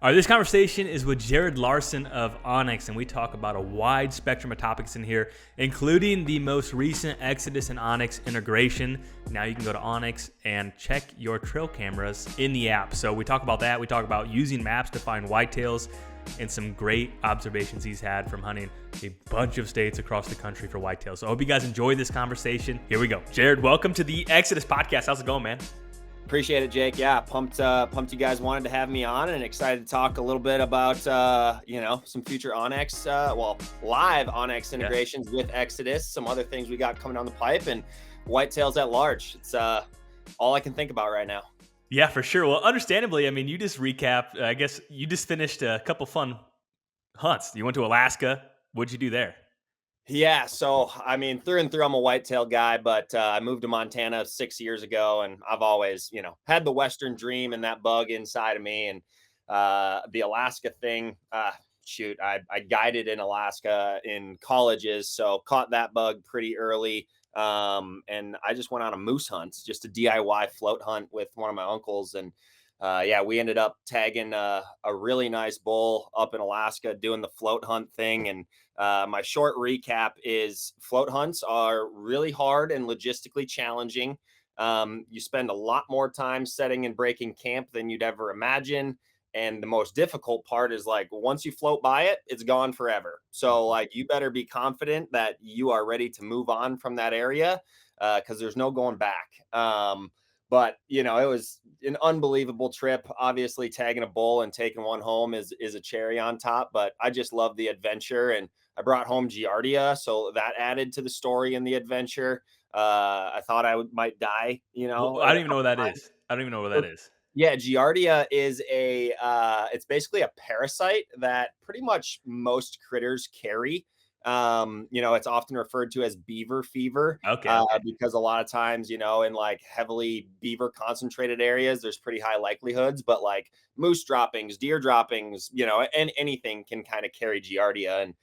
All right, this conversation is with Jared Larsen of OnX, and we talk about a wide spectrum of topics in here, including the most recent Exodus and OnX integration. Now you can go to OnX and check your trail cameras in the app. So we talk about that. We talk about using maps to find whitetails and some great observations he's had from hunting a bunch of states across the country for whitetails. So I hope you guys enjoyed this conversation. Here we go. Jared, welcome to the Exodus podcast. How's it going, man? Appreciate it, Jake. Yeah, pumped you guys wanted to have me on, and excited to talk a little bit about some future OnX, live OnX integrations with Exodus, some other things we got coming down the pipe, and whitetails at large. It's all I can think about right now. Yeah, for sure. Well, understandably, I mean, you just recapped. I guess you just finished a couple fun hunts. You went to Alaska. What'd you do there? Yeah, so I mean, through and through, I'm a whitetail guy, but I moved to Montana 6 years ago, and I've always, had the Western dream and that bug inside of me. And the Alaska thing, I guided in Alaska in colleges, so caught that bug pretty early. And I just went on a moose hunt, just a DIY float hunt with one of my uncles, and we ended up tagging a really nice bull up in Alaska doing the float hunt thing. And my short recap is float hunts are really hard and logistically challenging. You spend a lot more time setting and breaking camp than you'd ever imagine. And the most difficult part is like once you float by it, it's gone forever. So like you better be confident that you are ready to move on from that area because there's no going back. But it was an unbelievable trip. Obviously, tagging a bull and taking one home is a cherry on top. But I just love the adventure, and I brought home Giardia, so that added to the story and the adventure. I thought might die, Well, I don't even know what that is. I don't even know what that is. Yeah, Giardia is it's basically a parasite that pretty much most critters carry. It's often referred to as beaver fever, Okay. because a lot of times, in like heavily beaver concentrated areas, there's pretty high likelihoods, but like moose droppings, deer droppings, and anything can kind of carry Giardia. And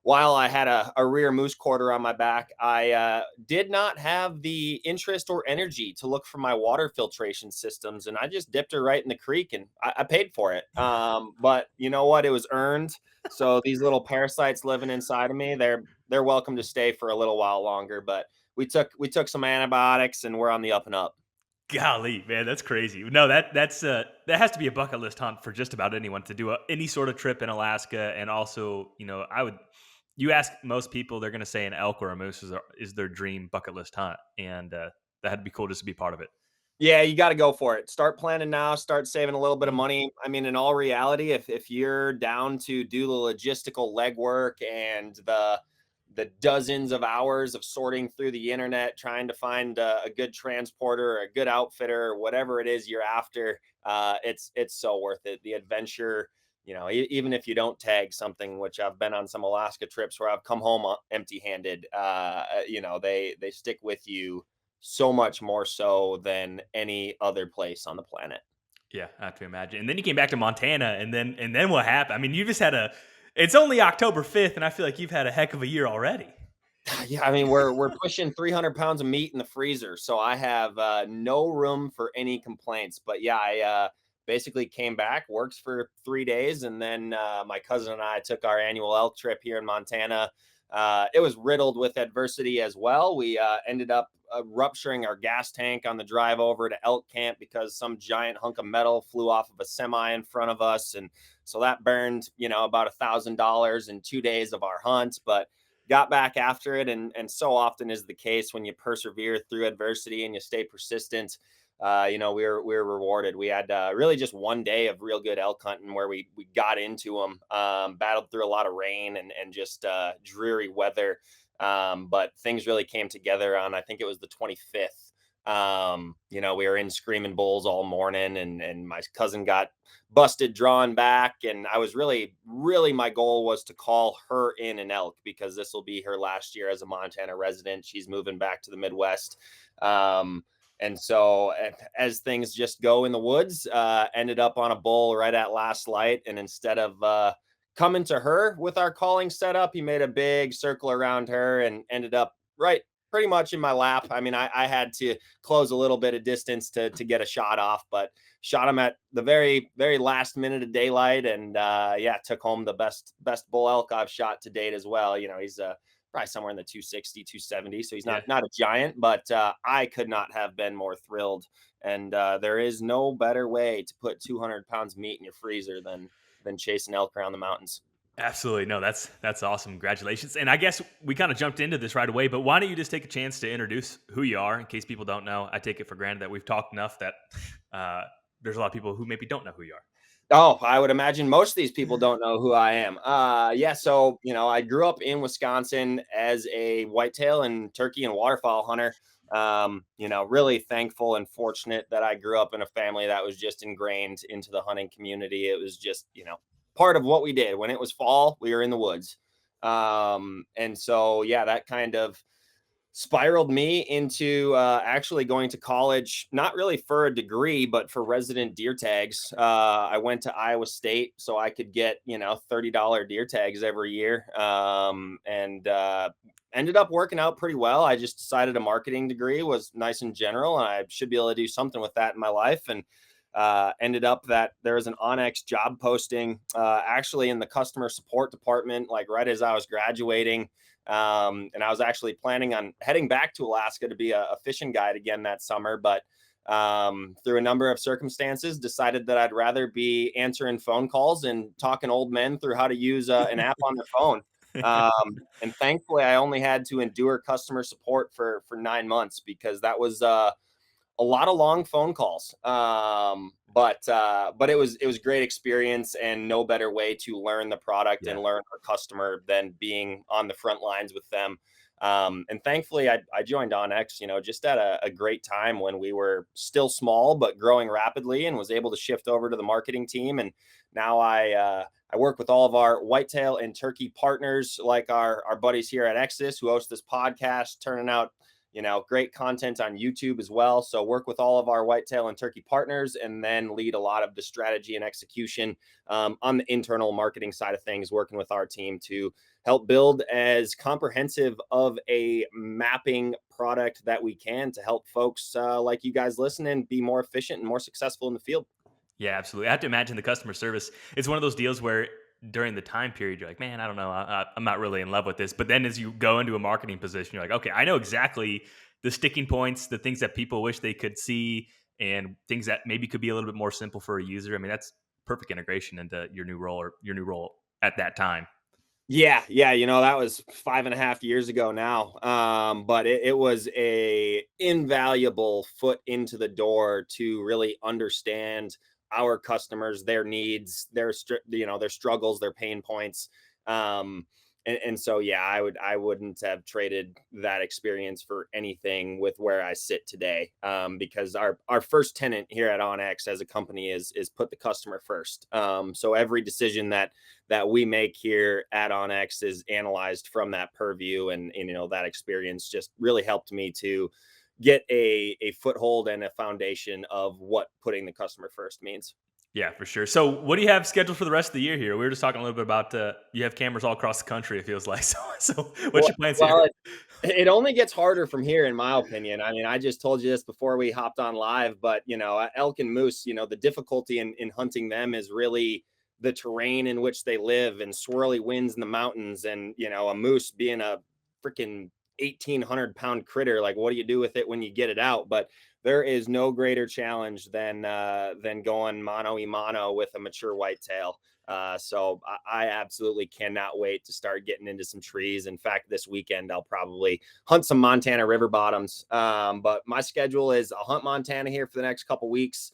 while I had a rear moose quarter on my back, I did not have the interest or energy to look for my water filtration systems. And I just dipped her right in the creek, and I paid for it. But you know what? It was earned. So these little parasites living inside of me, they're welcome to stay for a little while longer. But we took some antibiotics, and we're on the up and up. Golly, man, that's crazy. No, that has to be a bucket list hunt for just about anyone to do any sort of trip in Alaska. And also, you ask most people, they're going to say an elk or a moose is their dream bucket list hunt, and that'd be cool just to be part of it. Yeah, you got to go for it. Start planning now, start saving a little bit of money. I mean, in all reality, if you're down to do the logistical legwork and the dozens of hours of sorting through the internet, trying to find a good transporter, or a good outfitter, or whatever it is you're after, it's so worth it. The adventure, even if you don't tag something, which I've been on some Alaska trips where I've come home empty-handed, they stick with you so much more so than any other place on the planet. Yeah, I have to imagine. And then you came back to Montana, and then what happened? I mean, you just had it's only October 5th, and I feel like you've had a heck of a year already. Yeah, I mean, we're pushing 300 pounds of meat in the freezer, so I have no room for any complaints. But yeah, I basically came back, worked for 3 days, and then my cousin and I took our annual elk trip here in Montana. It was riddled with adversity as well. We ended up rupturing our gas tank on the drive over to elk camp because some giant hunk of metal flew off of a semi in front of us, and so that burned about $1,000 in 2 days of our hunt. But got back after it, and so often is the case when you persevere through adversity and you stay persistent. We were rewarded. We had really just one day of real good elk hunting where we got into them, battled through a lot of rain and just dreary weather. But things really came together on, I think it was the 25th. We were in screaming bulls all morning, and my cousin got busted drawing back. And I was really, my goal was to call her in an elk because this will be her last year as a Montana resident. She's moving back to the Midwest. And so as things just go in the woods, ended up on a bull right at last light. And instead of coming to her with our calling setup, he made a big circle around her and ended up right pretty much in my lap. I mean, I had to close a little bit of distance to get a shot off, but shot him at the very, very last minute of daylight. And yeah, took home the best bull elk I've shot to date as well. You know, he's probably somewhere in the 260, 270. So he's Yeah. not a giant, but I could not have been more thrilled. And there is no better way to put 200 pounds of meat in your freezer than chasing elk around the mountains. Absolutely. No, that's awesome. Congratulations. And I guess we kind of jumped into this right away, but why don't you just take a chance to introduce who you are in case people don't know? I take it for granted that we've talked enough that there's a lot of people who maybe don't know who you are. Oh, I would imagine most of these people don't know who I am. Yeah, so I grew up in Wisconsin as a whitetail and turkey and waterfowl hunter. Really thankful and fortunate that I grew up in a family that was just ingrained into the hunting community. It was just, part of what we did. When it was fall, we were in the woods. And so yeah, that kind of spiraled me into actually going to college, not really for a degree, but for resident deer tags. I went to Iowa State so I could get, $30 deer tags every year. And ended up working out pretty well. I just decided a marketing degree was nice in general, and I should be able to do something with that in my life. And ended up that there was an OnX job posting actually in the customer support department, like right as I was graduating. And I was actually planning on heading back to Alaska to be a fishing guide again that summer, but through a number of circumstances, decided that I'd rather be answering phone calls and talking old men through how to use an app on their phone. And thankfully, I only had to endure customer support for 9 months because that was a lot of long phone calls. But it was great experience, and no better way to learn the product Yeah. and learn our customer than being on the front lines with them. And thankfully I joined OnX, just at a great time when we were still small, but growing rapidly, and was able to shift over to the marketing team. And now I work with all of our whitetail and turkey partners, like our buddies here at Exodus, who host this podcast, turning out great content on YouTube as well. So work with all of our whitetail and turkey partners, and then lead a lot of the strategy and execution on the internal marketing side of things, working with our team to help build as comprehensive of a mapping product that we can to help folks like you guys listening be more efficient and more successful in the field. Yeah, absolutely. I have to imagine the customer service. It's one of those deals where during the time period, you're like, man, I don't know. I'm not really in love with this. But then as you go into a marketing position, you're like, okay, I know exactly the sticking points, the things that people wish they could see, and things that maybe could be a little bit more simple for a user. I mean, that's perfect integration into your new role or your new role at that time. Yeah, that was 5.5 years ago now. But it was a invaluable foot into the door to really understand our customers, their needs, their struggles, their pain points. Um, and so yeah, I wouldn't have traded that experience for anything with where I sit today. Because our first tenet here at OnX as a company is put the customer first. So every decision that we make here at OnX is analyzed from that purview, and that experience just really helped me to get a foothold and a foundation of what putting the customer first means. Yeah, for sure. So, what do you have scheduled for the rest of the year here? We were just talking a little bit about you have cameras all across the country. It feels like so. What's Well, your plans here? well, it only gets harder from here, in my opinion. I mean, I just told you this before we hopped on live, but elk and moose, the difficulty in hunting them is really the terrain in which they live, and swirly winds in the mountains, and a moose being a freaking 1,800-pound critter. Like, what do you do with it when you get it out? But there is no greater challenge than going mano a mano with a mature whitetail. So I absolutely cannot wait to start getting into some trees. In fact, this weekend I'll probably hunt some Montana river bottoms. But my schedule is I'll hunt Montana here for the next couple weeks,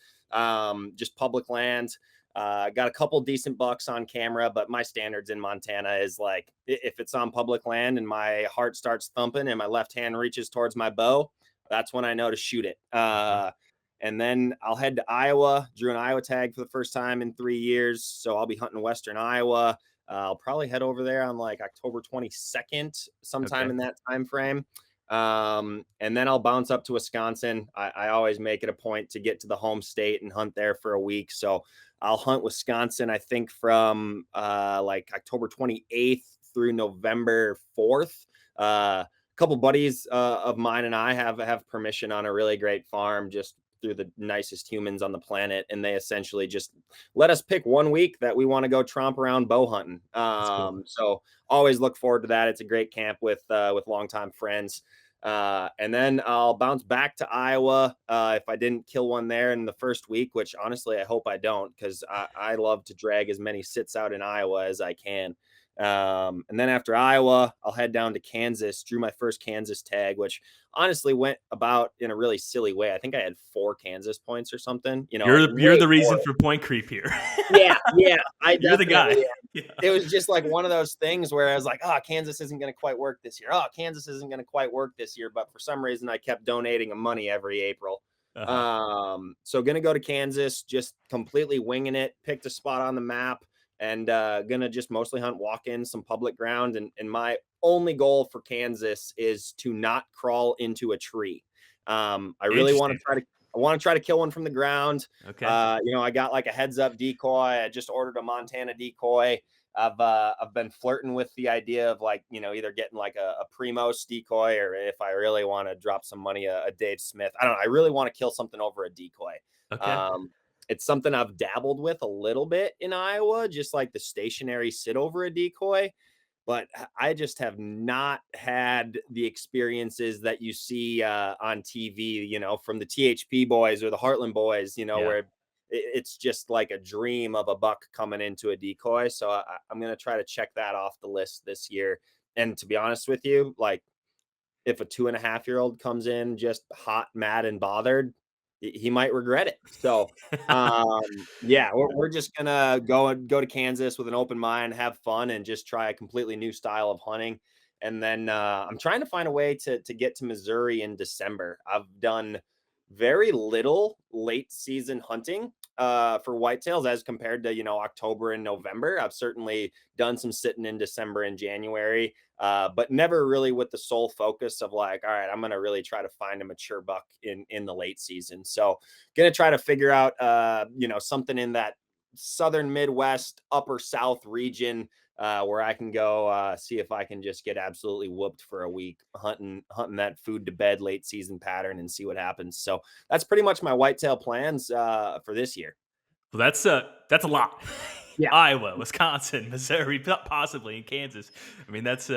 just public land. Got a couple decent bucks on camera, but my standards in Montana is like, if it's on public land and my heart starts thumping and my left hand reaches towards my bow, that's when I know to shoot it. Mhm. And then I'll head to Iowa. Drew an Iowa tag for the first time in 3 years. So I'll be hunting Western Iowa. I'll probably head over there on like October 22nd, sometime Okay. in that time frame. And then I'll bounce up to Wisconsin. I always make it a point to get to the home state and hunt there for a week. So I'll hunt Wisconsin, I think, from like October 28th through November 4th. couple buddies of mine and I have permission on a really great farm just through the nicest humans on the planet, and they essentially just let us pick one week that we want to go tromp around bow hunting. That's cool. So always look forward to that. It's a great camp with longtime friends. And then I'll bounce back to Iowa if I didn't kill one there in the first week, which honestly I hope I don't, because I love to drag as many sits out in Iowa as I can. And then after Iowa, I'll head down to Kansas, drew my first Kansas tag, which honestly went about in a really silly way. I think I had 4 Kansas points or something, like You're way the reason more. for point creep here. Yeah, I You're the guy. definitely am. Yeah. It was just like one of those things where I was like, oh, Kansas isn't going to quite work this year. Oh, Kansas isn't going to quite work this year. But for some reason, I kept donating them money every April. Uh-huh. So going to go to Kansas, just completely winging it, picked a spot on the map, and going to just mostly hunt walk-ins, some public ground. And my only goal for Kansas is to not crawl into a tree. I really want to Interesting. try to kill one from the ground. Okay. I got like a heads up decoy. I just ordered a Montana decoy. I've been flirting with the idea of like, either getting like a Primos decoy, or if I really want to drop some money, a Dave Smith. I don't know. I really want to kill something over a decoy. Okay. Um, it's something I've dabbled with a little bit in Iowa, just like the stationary sit over a decoy. But I just have not had the experiences that you see on TV, from the THP boys or the Heartland boys, Yeah. where it's just like a dream of a buck coming into a decoy. So I'm going to try to check that off the list this year. And to be honest with you, like, if a 2.5-year-old comes in just hot, mad, and bothered, he might regret it. So, yeah, we're just gonna go to Kansas with an open mind, have fun, and just try a completely new style of hunting. And then I'm trying to find a way to get to Missouri in December. I've done very little late season hunting for whitetails as compared to October and November. I've certainly done some sitting in December and January, but never really with the sole focus of like, all right, I'm going to really try to find a mature buck in the late season. So going to try to figure out, something in that southern Midwest, upper South region, where I can go see if I can just get absolutely whooped for a week hunting that food to bed late season pattern and see what happens. So that's pretty much my whitetail plans for this year. Well, that's a lot. Yeah. Iowa, Wisconsin, Missouri, possibly in Kansas. I mean, that's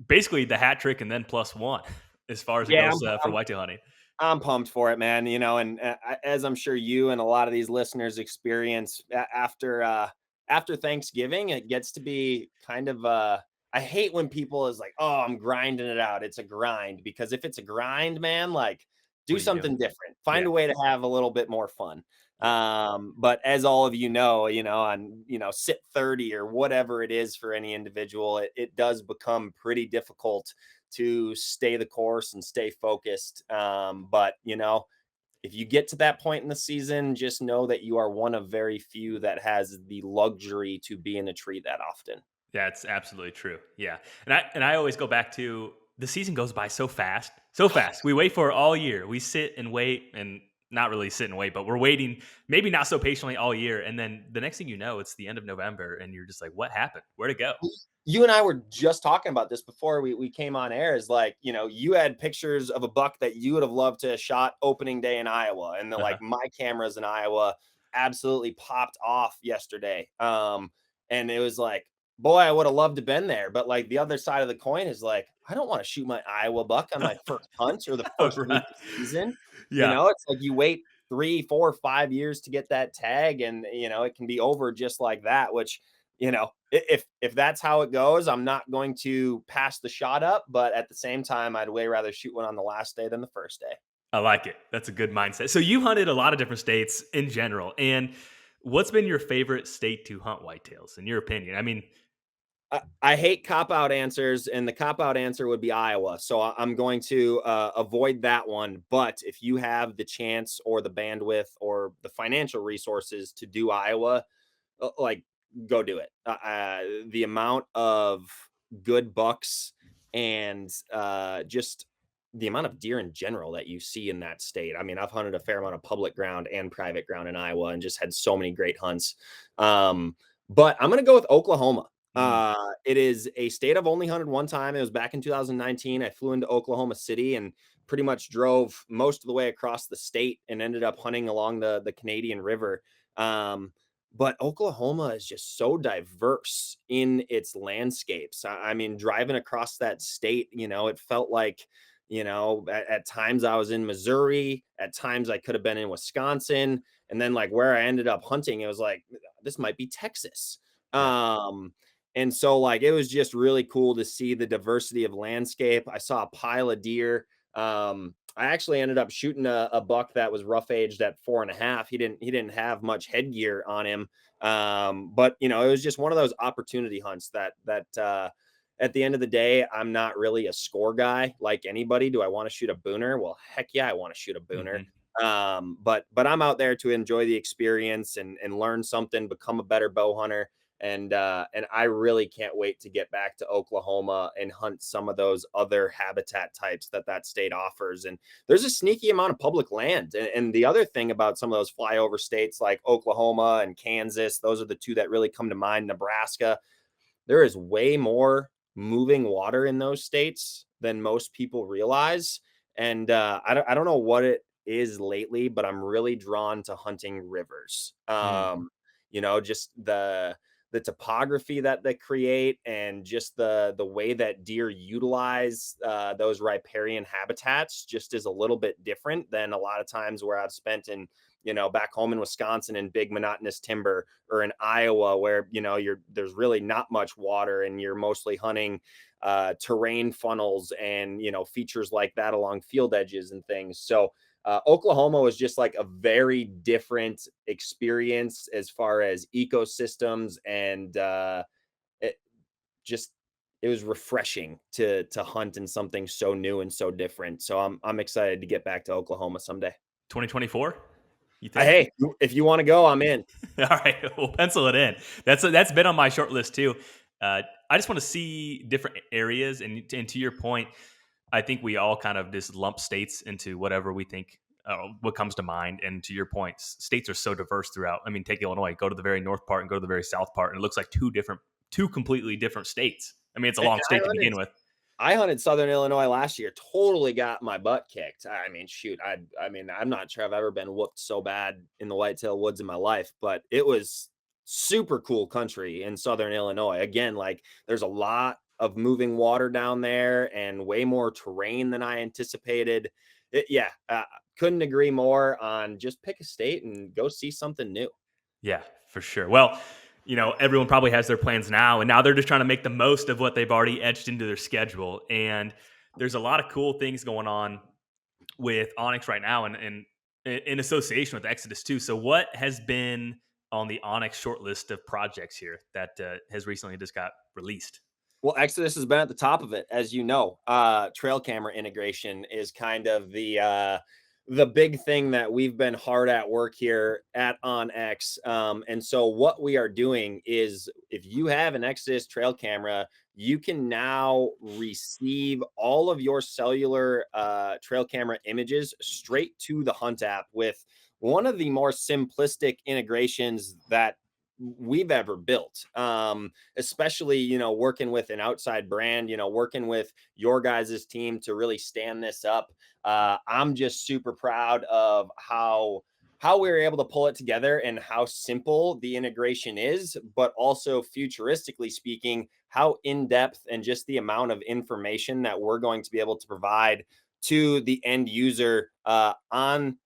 basically the hat trick and then plus one as far as it Yeah, goes for whitetail hunting. I'm pumped for it, man. And as I'm sure you and a lot of these listeners experience after Thanksgiving, it gets to be kind of I hate when people is like, "Oh, I'm grinding it out." It's a grind, because if it's a grind, man, like, What do are you doing? something different. Find Yeah. a way to have a little bit more fun. Yeah. But as all of on sit 30 or whatever it is for any individual, it does become pretty difficult to stay the course and stay focused. But if you get to that point in the season, just know that you are one of very few that has the luxury to be in a tree that often. That's absolutely true. Yeah. And I always go back to the season goes by so fast. So fast. We wait for it all year. We sit and wait, and not really sit and wait, but we're waiting maybe not so patiently all year. And then the next thing you know, it's the end of November and you're just like, what happened? Where'd it go? You and I were just talking about this before we came on air. Is like, you had pictures of a buck that you would have loved to have shot opening day in Iowa, and Uh-huh. like my cameras in Iowa absolutely popped off yesterday. And it was like, boy, I would have loved to been there. But like the other side of the coin is like, I don't want to shoot my Iowa buck on my first hunt or the first week Right. of season. Yeah. It's like you wait 3, 4, 5 years to get that tag, and it can be over just like that, which if that's how it goes, I'm not going to pass the shot up, but at the same time, I'd way rather shoot one on the last day than the first day. I like it. That's a good mindset. So you hunted a lot of different states in general. And what's been your favorite state to hunt whitetails, in your opinion? I mean, I hate cop out answers, and the cop out answer would be Iowa. So I'm going to avoid that one. But if you have the chance or the bandwidth or the financial resources to do Iowa, like, go do it. The amount of good bucks and just the amount of deer in general that you see in that state. I mean, I've hunted a fair amount of public ground and private ground in Iowa and just had so many great hunts. But I'm going to go with Oklahoma. Mm. It is a state I've only hunted one time. It was back in 2019. I flew into Oklahoma City and pretty much drove most of the way across the state and ended up hunting along the Canadian River. Um, but Oklahoma is just so diverse in its landscapes. I mean, driving across that state, it felt like, at times I was in Missouri, at times I could have been in Wisconsin, and then like where I ended up hunting, it was like this might be Texas. Yeah. And so like it was just really cool to see the diversity of landscape. I saw a pile of deer. I actually ended up shooting a buck that was rough aged at 4.5. He didn't have much headgear on him. But it was just one of those opportunity hunts that at the end of the day, I'm not really a score guy like anybody. Do I want to shoot a booner? Well, heck yeah, I want to shoot a booner. Hmm. But I'm out there to enjoy the experience and learn something, become a better bow hunter. And I really can't wait to get back to Oklahoma and hunt some of those other habitat types that state offers. And there's a sneaky amount of public land. And the other thing about some of those flyover states like Oklahoma and Kansas, those are the two that really come to mind. Nebraska, there is way more moving water in those states than most people realize. And I don't know what it is lately, but I'm really drawn to hunting rivers. Mm. Just the topography that they create and just the way that deer utilize those riparian habitats just is a little bit different than a lot of times where I've spent in back home in Wisconsin in big monotonous timber, or in Iowa where there's really not much water and you're mostly hunting terrain funnels and features like that along field edges and things. So Oklahoma was just like a very different experience as far as ecosystems, and it just it was refreshing to hunt in something so new and so different. So I'm excited to get back to Oklahoma someday. 2024, you think? Hey, if you want to go, I'm in. All right, we'll pencil it in. That's been on my short list too. I just want to see different areas, and to your point, I think we all kind of just lump states into whatever we think, what comes to mind. And to your point, states are so diverse throughout. I mean, take Illinois, go to the very north part and go to the very south part, and it looks like two completely different states. I mean, it's a And long I state to hunted begin with. I hunted Southern Illinois last year. Totally got my butt kicked. I mean, shoot, I mean, I'm not sure I've ever been whooped so bad in the whitetail woods in my life, but it was super cool country in Southern Illinois. Again, like there's a lot of moving water down there and way more terrain than I anticipated. Yeah, couldn't agree more on just pick a state and go see something new. Yeah, for sure. Well, everyone probably has their plans now, and now they're just trying to make the most of what they've already etched into their schedule. And there's a lot of cool things going on with Onyx right now, and in association with Exodus too. So, what has been on the Onyx short list of projects here that has recently just got released? Well, Exodus has been at the top of it, as you know. Trail camera integration is kind of the big thing that we've been hard at work here at OnX. And so what we are doing is, if you have an Exodus trail camera, you can now receive all of your cellular trail camera images straight to the Hunt app with one of the more simplistic integrations that we've ever built. Especially working with an outside brand, working with your guys' team to really stand this up. I'm just super proud of how we were able to pull it together and how simple the integration is, but also futuristically speaking, how in depth and just the amount of information that we're going to be able to provide to the end user on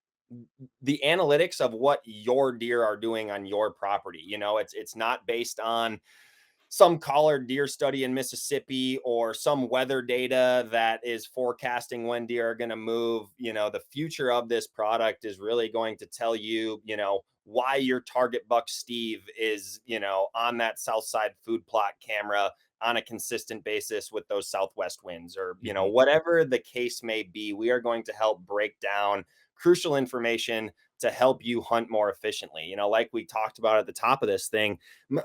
the analytics of what your deer are doing on your property. It's not based on some collared deer study in Mississippi or some weather data that is forecasting when deer are going to move. The future of this product is really going to tell you, why your target buck Steve is, on that south side food plot camera on a consistent basis with those southwest winds, or, Mhm. whatever the case may be. We are going to help break down crucial information to help you hunt more efficiently. Like we talked about at the top of this thing,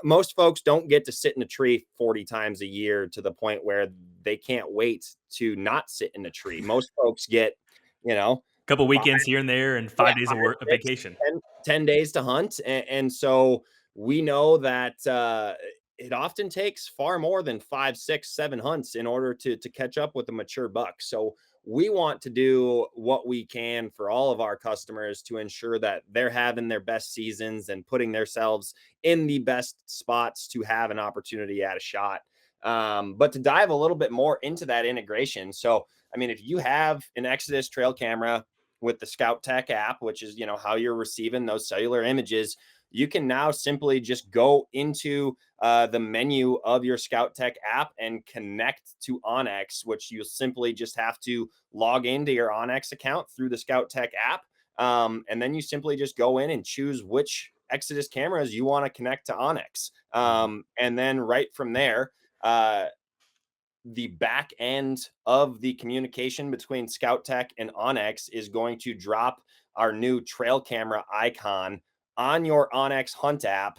most folks don't get to sit in a tree 40 times a year to the point where they can't wait to not sit in a tree. Most folks get, you know, Couple five, weekends here and there, and yeah, 5 days of five, work, of 6, vacation. 10 days to hunt. And so we know that it often takes far more than 5, 6, 7 hunts in order to catch up with a mature buck. So we want to do what we can for all of our customers to ensure that they're having their best seasons and putting themselves in the best spots to have an opportunity at a shot. But to dive a little bit more into that integration. So, I mean, if you have an Exodus trail camera with the Scout Tech app, which is, how you're receiving those cellular images, you can now simply just go into the menu of your Scout Tech app and connect to OnX, which you'll simply just have to log into your OnX account through the Scout Tech app. And then you simply just go in and choose which Exodus cameras you want to connect to OnX. And then right from there, the back end of the communication between Scout Tech and OnX is going to drop our new trail camera icon on your OnX Hunt app,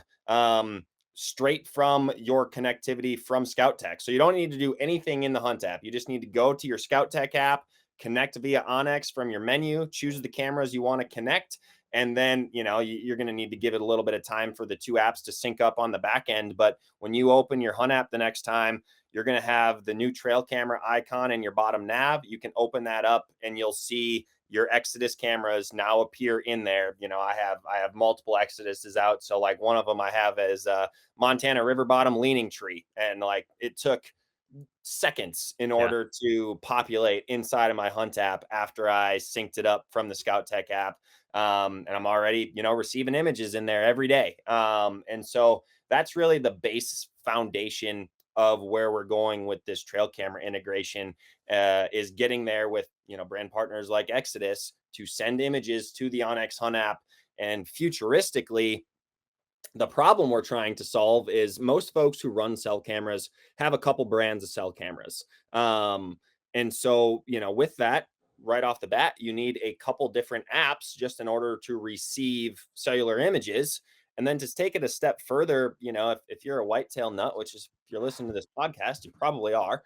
straight from your connectivity from Scout Tech. So you don't need to do anything in the Hunt app. You just need to go to your Scout Tech app, connect via OnX from your menu, choose the cameras you want to connect. And then, you're going to need to give it a little bit of time for the two apps to sync up on the back end. But when you open your Hunt app the next time, you're going to have the new trail camera icon in your bottom nav. You can open that up and you'll see your Exodus cameras now appear in there. I have multiple Exoduses out. So like one of them I have is a Montana river bottom leaning tree. And like it took seconds in Yeah. order to populate inside of my Hunt app after I synced it up from the Scout Tech app. And I'm already, receiving images in there every day. And so that's really the base foundation of where we're going with this trail camera integration, is getting there with, brand partners like Exodus to send images to the OnX Hunt app. And futuristically, the problem we're trying to solve is most folks who run cell cameras have a couple brands of cell cameras. And so, with that, right off the bat, you need a couple different apps just in order to receive cellular images. And then to take it a step further, if you're a whitetail nut, which is, if you're listening to this podcast, you probably are.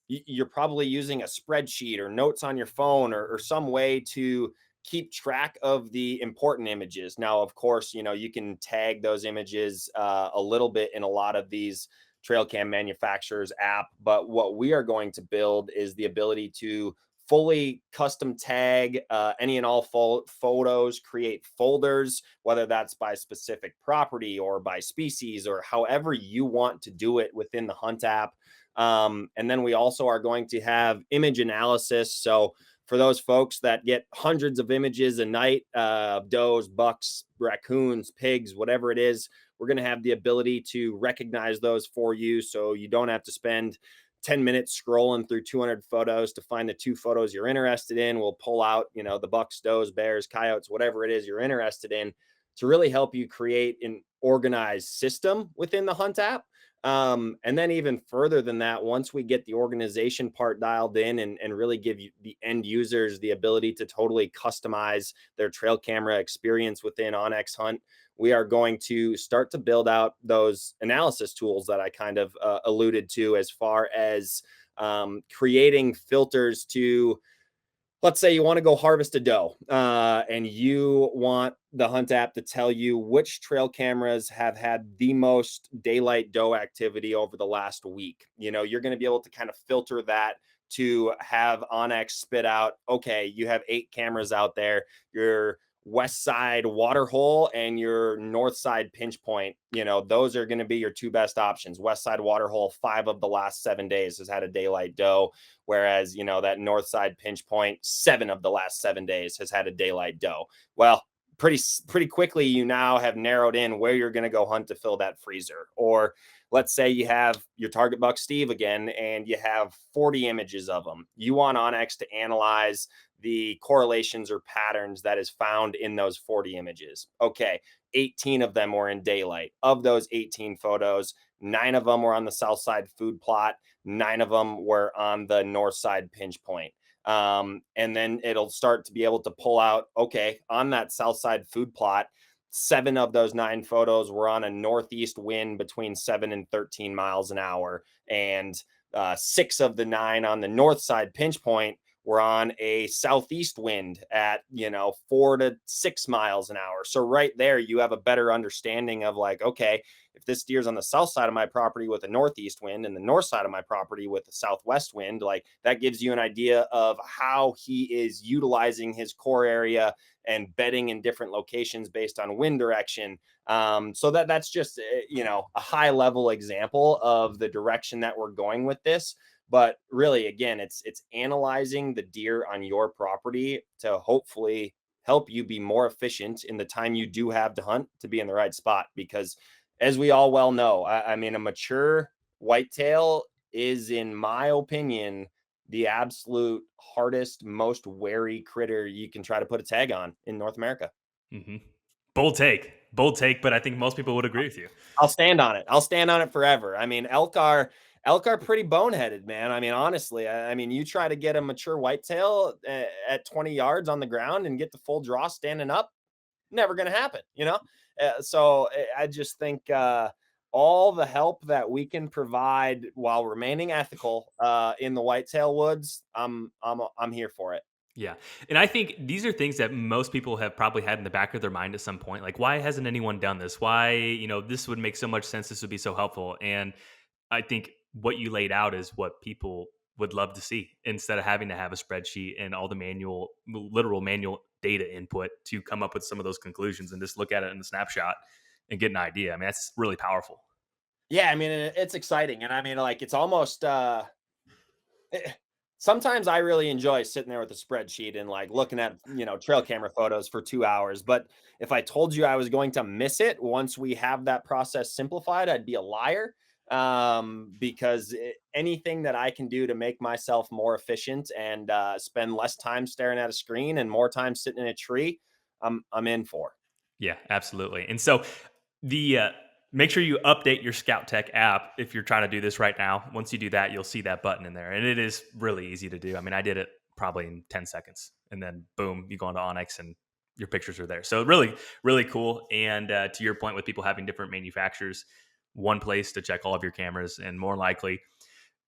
You're probably using a spreadsheet or notes on your phone, or some way to keep track of the important images. Now, of course, you can tag those images a little bit in a lot of these trail cam manufacturers app, but what we are going to build is the ability to fully custom tag any and all photos, create folders, whether that's by specific property or by species or however you want to do it within the Hunt app. And then we also are going to have image analysis. So for those folks that get hundreds of images a night, does, bucks, raccoons, pigs, whatever it is, we're going to have the ability to recognize those for you. So you don't have to spend 10 minutes scrolling through 200 photos to find the two photos you're interested in. We'll pull out, the bucks, does, bears, coyotes, whatever it is you're interested in, to really help you create an organized system within the Hunt app. And then even further than that, once we get the organization part dialed in and really give you the end users the ability to totally customize their trail camera experience within OnX Hunt, we are going to start to build out those analysis tools that I kind of alluded to, as far as creating filters to, let's say you want to go harvest a doe, and you want the Hunt app to tell you which trail cameras have had the most daylight doe activity over the last week. You're going to be able to kind of filter that to have OnX spit out, okay, you have 8 cameras out there. Your west side water hole and your north side pinch point, those are going to be your 2 best options. West side water hole, 5 of the last 7 days has had a daylight doe. Whereas, that north side pinch point, 7 of the last 7 days has had a daylight doe. Well, pretty quickly, you now have narrowed in where you're going to go hunt to fill that freezer. Or let's say you have your target buck Steve again, and you have 40 images of them. You want OnX to analyze the correlations or patterns that is found in those 40 images. Okay, 18 of them were in daylight. Of those 18 photos, 9 of them were on the south side food plot. 9 of them were on the north side pinch point. And then it'll start to be able to pull out, okay, on that south side food plot, 7 of those 9 photos were on a northeast wind between 7 and 13 miles an hour. And 6 of the 9 on the north side pinch point we're on a southeast wind at, 4 to 6 miles an hour. So right there, you have a better understanding of like, okay, if this deer's on the south side of my property with a northeast wind and the north side of my property with a southwest wind, like that gives you an idea of how he is utilizing his core area and bedding in different locations based on wind direction. So that's just a high level example of the direction that we're going with this. But really, again, it's analyzing the deer on your property to hopefully help you be more efficient in the time you do have to hunt to be in the right spot. Because as we all well know, I mean, a mature whitetail is, in my opinion, the absolute hardest, most wary critter you can try to put a tag on in North America. Hmm. Bold take, but I think most people would agree with you. I'll stand on it. I'll stand on it forever. I mean, elk are pretty boneheaded, man. I mean, honestly, I mean, you try to get a mature whitetail at 20 yards on the ground and get the full draw standing up, never going to happen. So I just think all the help that we can provide while remaining ethical in the whitetail woods, I'm here for it. Yeah. And I think these are things that most people have probably had in the back of their mind at some point. Like, why hasn't anyone done this? Why, this would make so much sense. This would be so helpful. And I think what you laid out is what people would love to see instead of having to have a spreadsheet and all the literal manual data input to come up with some of those conclusions and just look at it in a snapshot and get an idea. I mean, that's really powerful. Yeah, I mean, it's exciting. And I mean, like, it's almost eh, sometimes I really enjoy sitting there with a spreadsheet and like looking at, trail camera photos for 2 hours. But if I told you I was going to miss it once we have that process simplified, I'd be a liar. Because anything that I can do to make myself more efficient and spend less time staring at a screen and more time sitting in a tree, I'm in for. Yeah, absolutely. And so the make sure you update your Scout Tech app if you're trying to do this right now. Once you do that, you'll see that button in there, and it is really easy to do. I mean, I did it probably in 10 seconds, and then boom, you go into OnX and your pictures are there. So really, really cool. And to your point, with people having different manufacturers, one place to check all of your cameras, and more likely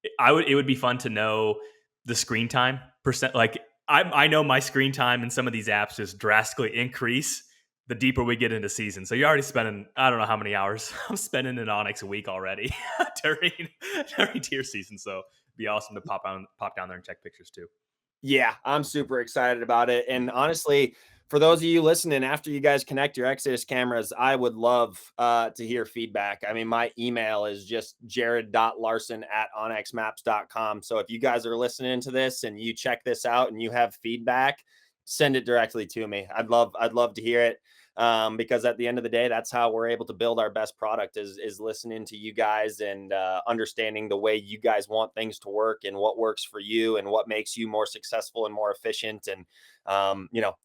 it would be fun to know the screen time percent. Like I know my screen time in some of these apps just drastically increase the deeper we get into season. So you're already spending, I don't know how many hours I'm spending in OnX a week already during deer season. So it'd be awesome to pop down there and check pictures too. Yeah, I'm super excited about it. And honestly, for those of you listening, after you guys connect your Exodus cameras, I would love to hear feedback. I mean, my email is just jared.larsen@onxmaps.com. So if you guys are listening to this and you check this out and you have feedback, send it directly to me. I'd love to hear it. Because at the end of the day, that's how we're able to build our best product is listening to you guys and understanding the way you guys want things to work and what works for you and what makes you more successful and more efficient. And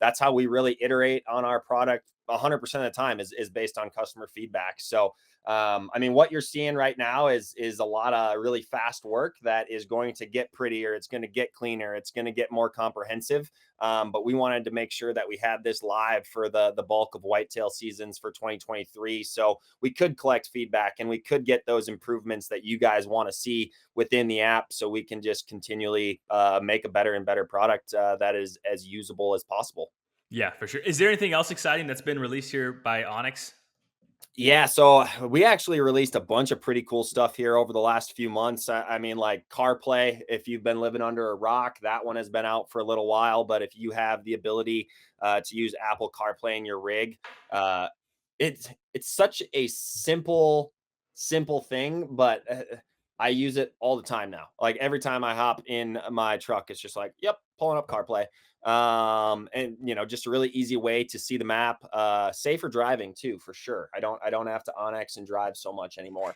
that's how we really iterate on our product 100% of the time is based on customer feedback. So I mean, what you're seeing right now is a lot of really fast work that is going to get prettier. It's going to get cleaner. It's going to get more comprehensive. But we wanted to make sure that we had this live for the bulk of whitetail seasons for 2023. So we could collect feedback and we could get those improvements that you guys want to see within the app. So we can just continually make a better and better product that is as usable as possible. Yeah, for sure. Is there anything else exciting that's been released here by OnX? Yeah, so we actually released a bunch of pretty cool stuff here over the last few months. I mean, like CarPlay, if you've been living under a rock, that one has been out for a little while. But if you have the ability to use Apple CarPlay in your rig, uh, it's such a simple thing, but I use it all the time now. Like every time I hop in my truck, it's just like, yep, pulling up CarPlay. And just a really easy way to see the map, safer driving too, for sure. I don't have to OnX and drive so much anymore.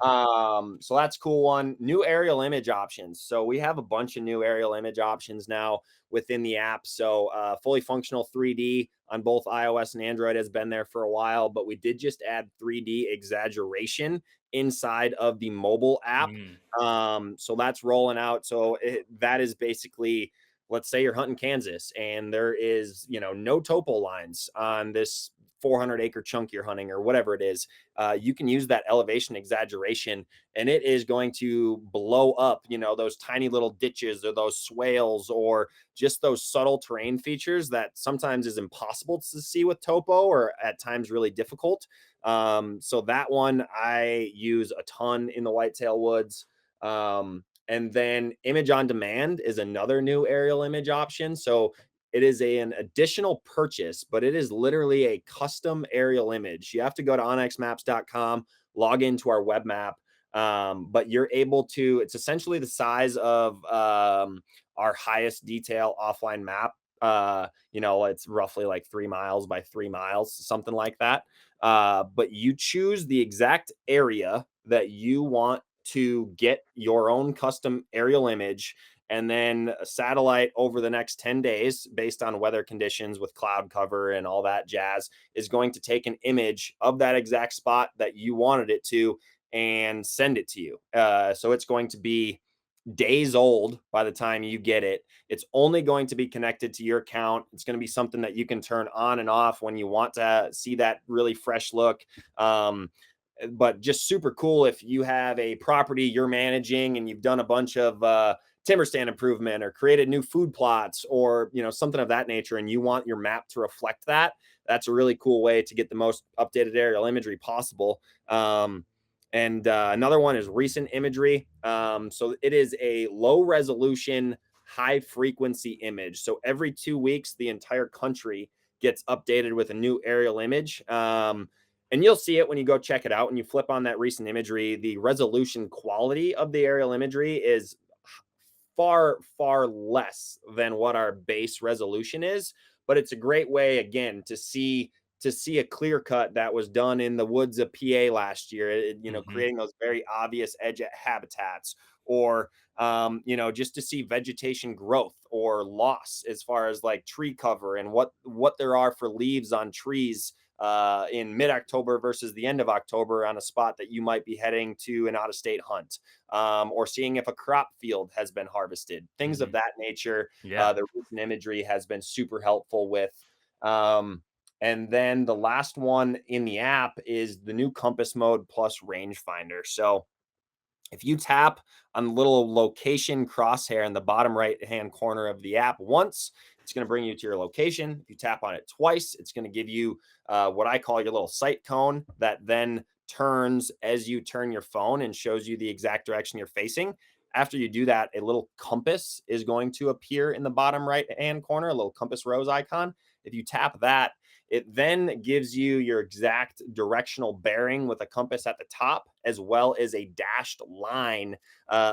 So that's a cool one. New aerial image options. So we have a bunch of new aerial image options now within the app. So fully functional 3D on both iOS and Android has been there for a while, but we did just add 3D exaggeration inside of the mobile app. Mm. So that's rolling out. So that is basically, let's say you're hunting Kansas and there is, no topo lines on this 400 acre chunk you're hunting or whatever it is, you can use that elevation exaggeration, and it is going to blow up, those tiny little ditches or those swales or just those subtle terrain features that sometimes is impossible to see with topo or at times really difficult. So that one I use a ton in the whitetail woods. And then image on demand is another new aerial image option. So it is an additional purchase, but it is literally a custom aerial image. You have to go to onxmaps.com, log into our web map. But you're able to, it's essentially the size of our highest detail offline map. It's roughly like 3 miles by 3 miles, something like that. But you choose the exact area that you want to get your own custom aerial image, and then a satellite over the next 10 days based on weather conditions with cloud cover and all that jazz is going to take an image of that exact spot that you wanted it to and send it to you. So it's going to be days old by the time you get it. It's only going to be connected to your account. It's going to be something that you can turn on and off when you want to see that really fresh look. But just super cool if you have a property you're managing and you've done a bunch of timber stand improvement or created new food plots or something of that nature, and you want your map to reflect that. That's a really cool way to get the most updated aerial imagery possible. And another one is recent imagery. So it is a low resolution, high frequency image. So every 2 weeks, the entire country gets updated with a new aerial image. And you'll see it when you go check it out. When you flip on that recent imagery, the resolution quality of the aerial imagery is far, far less than what our base resolution is. But it's a great way, again, to see a clear cut that was done in the woods of PA last year, creating those very obvious edge habitats, or just to see vegetation growth or loss as far as like tree cover and what there are for leaves on trees in mid-October versus the end of October on a spot that you might be heading to an out-of-state hunt, or seeing if a crop field has been harvested, things of that nature. Yeah. The recent imagery has been super helpful with. And then the last one in the app is the new compass mode plus rangefinder. So if you tap on the little location crosshair in the bottom right hand corner of the app once, it's going to bring you to your location. If you tap on it twice, it's going to give you what I call your little sight cone that then turns as you turn your phone and shows you the exact direction you're facing. After you do that, a little compass is going to appear in the bottom right hand corner, a little compass rose icon. If you tap that, it then gives you your exact directional bearing with a compass at the top, as well as a dashed line,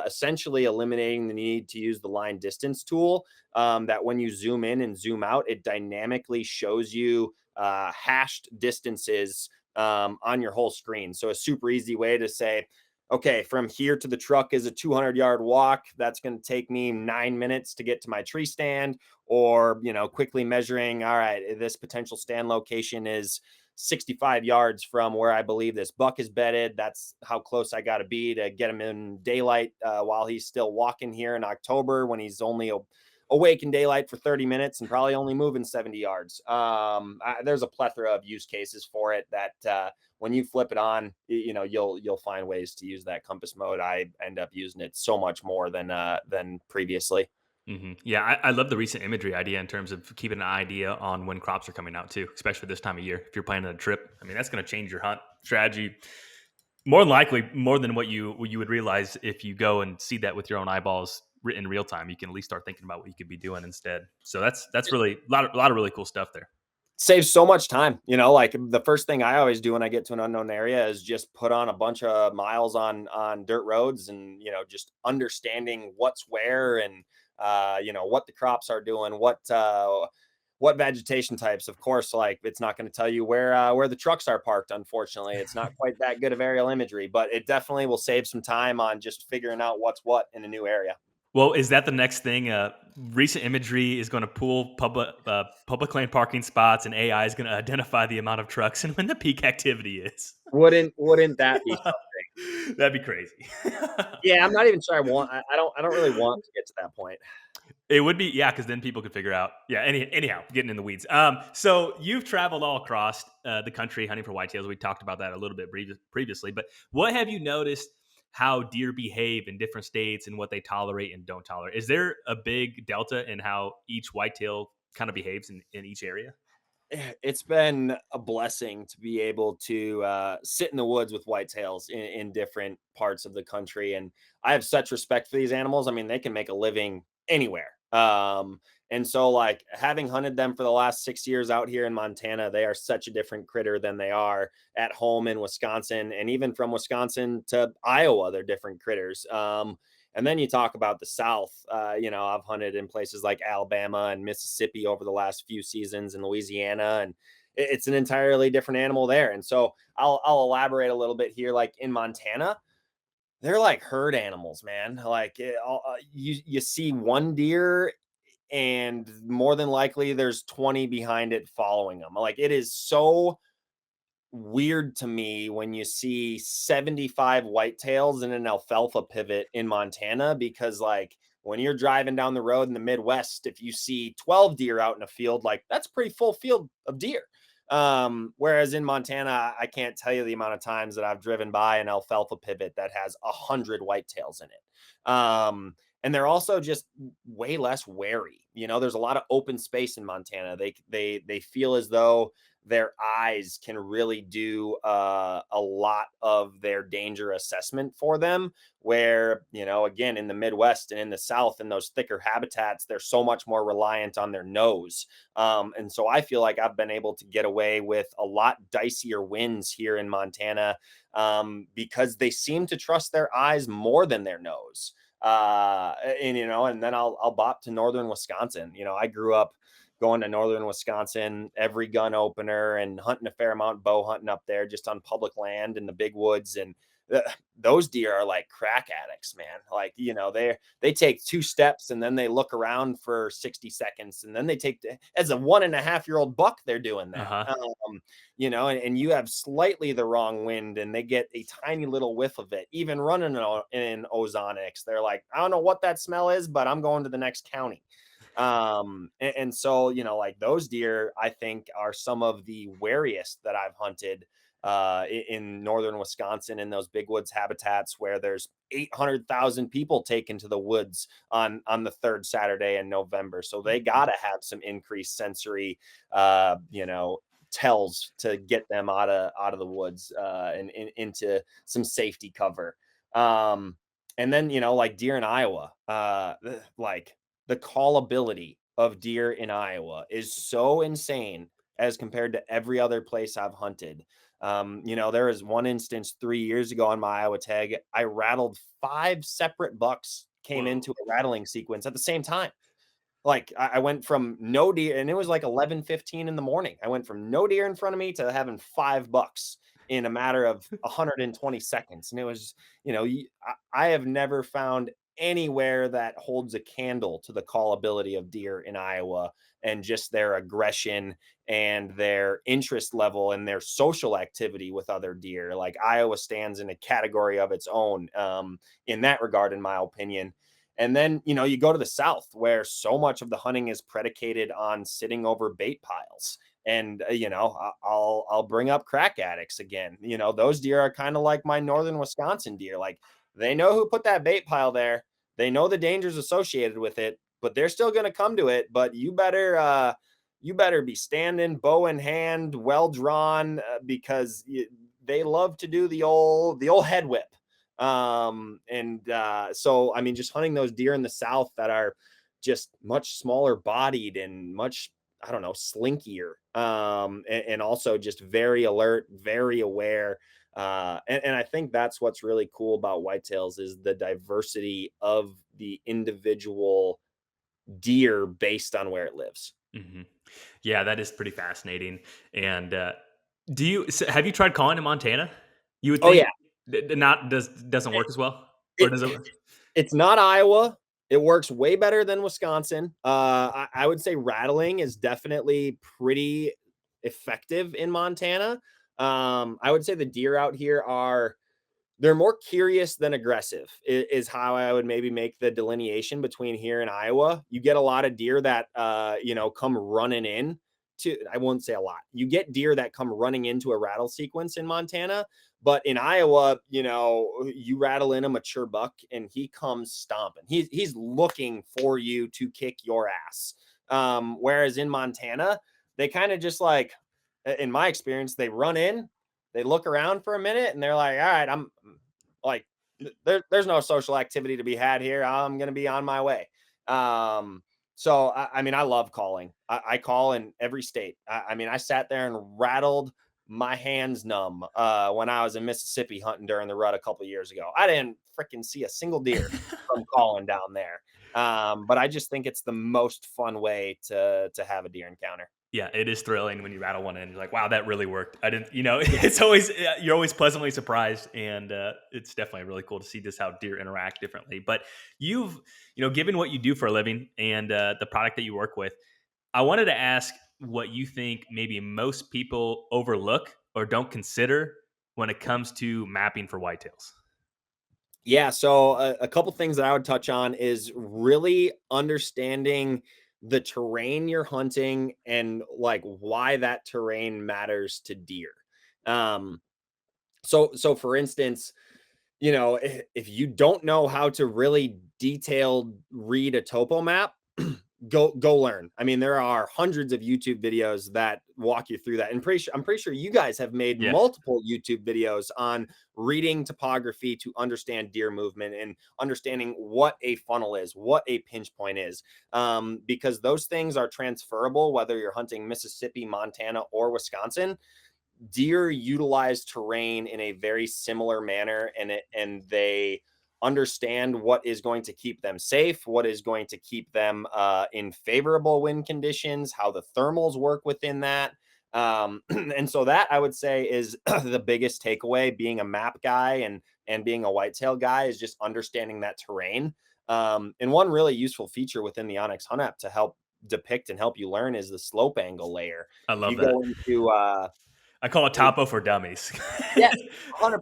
essentially eliminating the need to use the line distance tool. That when you zoom in and zoom out, it dynamically shows you hashed distances on your whole screen. So a super easy way to say, okay, from here to the truck is a 200-yard walk. That's going to take me 9 minutes to get to my tree stand, or, quickly measuring, all right, this potential stand location is 65 yards from where I believe this buck is bedded. That's how close I got to be to get him in daylight while he's still walking here in October when he's only awake in daylight for 30 minutes and probably only moving 70 yards. There's a plethora of use cases for it that when you flip it on, you'll find ways to use that compass mode. I end up using it so much more than previously. Yeah, I love the recent imagery idea in terms of keeping an idea on when crops are coming out too, especially this time of year. If you're planning a trip, I mean, that's going to change your hunt strategy more than likely, more than what you would realize if you go and see that with your own eyeballs in real time. You can at least start thinking about what you could be doing instead. So that's really a lot of really cool stuff there. Saves so much time. Like the first thing I always do when I get to an unknown area is just put on a bunch of miles on dirt roads, and just understanding what's where, and what the crops are doing, what vegetation types. Of course, like it's not going to tell you where the trucks are parked. Unfortunately, it's not quite that good of aerial imagery, but it definitely will save some time on just figuring out what's what in a new area. Well, is that the next thing? Recent imagery is going to pool public lane parking spots, and AI is going to identify the amount of trucks and when the peak activity is. Wouldn't that be something? That'd be crazy. Yeah, I'm not even sure I don't really want to get to that point. It would be, yeah, because then people could figure out. Yeah. Anyhow, getting in the weeds. So you've traveled all across the country hunting for whitetails. We talked about that a little bit previously, but what have you noticed how deer behave in different states and what they tolerate and don't tolerate? Is there a big delta in how each whitetail kind of behaves in each area? It's been a blessing to be able to sit in the woods with whitetails in different parts of the country, and I have such respect for these animals. I mean, they can make a living anywhere. And so, like, having hunted them for the last 6 years out here in Montana, they are such a different critter than they are at home in Wisconsin, and even from Wisconsin to Iowa, they're different critters. And then you talk about the South. I've hunted in places like Alabama and Mississippi over the last few seasons, in Louisiana, and it's an entirely different animal there. And so I'll elaborate a little bit here. Like in Montana, they're like herd animals, man. Like you see one deer, and more than likely there's 20 behind it following them. Like it is so weird to me when you see 75 whitetails in an alfalfa pivot in Montana, because like when you're driving down the road in the Midwest, if you see 12 deer out in a field, like that's a pretty full field of deer. Whereas in Montana, I can't tell you the amount of times that I've driven by an alfalfa pivot that has 100 whitetails in it. And they're also just way less wary. There's a lot of open space in Montana. They feel as though their eyes can really do a lot of their danger assessment for them. Where, again, in the Midwest and in the South, in those thicker habitats, they're so much more reliant on their nose. And so I feel like I've been able to get away with a lot dicier wins here in Montana, because they seem to trust their eyes more than their nose. And then I'll bop to northern Wisconsin. I grew up going to northern Wisconsin, every gun opener, and hunting a fair amount, bow hunting up there just on public land in the big woods. And those deer are like crack addicts, man. Like, they take 2 steps and then they look around for 60 seconds. And then as a 1.5-year-old buck, they're doing Uh that. huh. And you have slightly the wrong wind and they get a tiny little whiff of it, even running in ozonics. They're like, I don't know what that smell is, but I'm going to the next county. And so, like those deer, I think, are some of the wariest that I've hunted in northern Wisconsin, in those big woods habitats where there's 800,000 people taken to the woods on the third Saturday in November. So they got to have some increased sensory, tells to get them out of the woods and into some safety cover. And then, like deer in Iowa, like the callability of deer in Iowa is so insane as compared to every other place I've hunted. There was one instance 3 years ago on my Iowa tag. I rattled 5 separate bucks, came Whoa. into a rattling sequence at the same time. Like I went from no deer, and it was like 11:15 in the morning. I went from no deer in front of me to having 5 bucks in a matter of 120 seconds. And it was, I have never found anywhere that holds a candle to the callability of deer in Iowa, and just their aggression and their interest level and their social activity with other deer. Like Iowa stands in a category of its own, in that regard, in my opinion. And then, you go to the South where so much of the hunting is predicated on sitting over bait piles. And, I'll bring up crack addicts again. Those deer are kind of like my northern Wisconsin deer. Like they know who put that bait pile there. They know the dangers associated with it, but they're still going to come to it. But you better be standing bow in hand, well drawn, because they love to do the old head whip. So I mean, just hunting those deer in the South that are just much smaller bodied and much, I don't know, slinkier, and also just very alert, very aware. And I think that's what's really cool about whitetails, is the diversity of the individual deer based on where it lives. Hmm. Yeah, that is pretty fascinating. And have you tried calling in Montana? You would Oh think yeah. not doesn't work as well, or It does it? it's not Iowa. It works way better than Wisconsin. I would say rattling is definitely pretty effective in Montana. I would say the deer out here are they're more curious than aggressive is how I would maybe make the delineation between here and Iowa. You get a lot of deer that come running in to, I won't say a lot. You get deer that come running into a rattle sequence in Montana, but in Iowa, you rattle in a mature buck and he comes stomping. He's looking for you to kick your ass. Whereas in Montana, they kind of just like, in my experience, they run in, they look around for a minute, and they're like, all right, I'm like, there's no social activity to be had here. I'm going to be on my way. So, I mean, I love calling. I call in every state. I mean, I sat there and rattled my hands numb when I was in Mississippi hunting during the rut a couple of years ago. I didn't freaking see a single deer from calling down there. But I just think it's the most fun way to have a deer encounter. Yeah, it is thrilling when you rattle one in. You're like, wow, that really worked. I didn't, Yeah. it's always, you're always pleasantly surprised. And it's definitely really cool to see just how deer interact differently. But you've, given what you do for a living and the product that you work with, I wanted to ask what you think maybe most people overlook or don't consider when it comes to mapping for whitetails. Yeah, so a couple things that I would touch on is really understanding the terrain you're hunting and like why that terrain matters to deer. Um, so for instance, if you don't know how to really detailed read a topo map, go learn. I mean, there are hundreds of YouTube videos that walk you through that. And I'm pretty sure you guys have made Yeah, multiple YouTube videos on reading topography to understand deer movement and understanding what a funnel is, what a pinch point is, because those things are transferable whether you're hunting Mississippi, Montana, or Wisconsin. Deer utilize terrain in a very similar manner, and they understand what is going to keep them safe, what is going to keep them in favorable wind conditions, how the thermals work within that. And so that I would say is the biggest takeaway, being a map guy and being a whitetail guy, is just understanding that terrain. And one really useful feature within the OnX Hunt app to help depict and help you learn is the slope angle layer. I If love you that. go into I call it it, topo for dummies. yeah, 100%.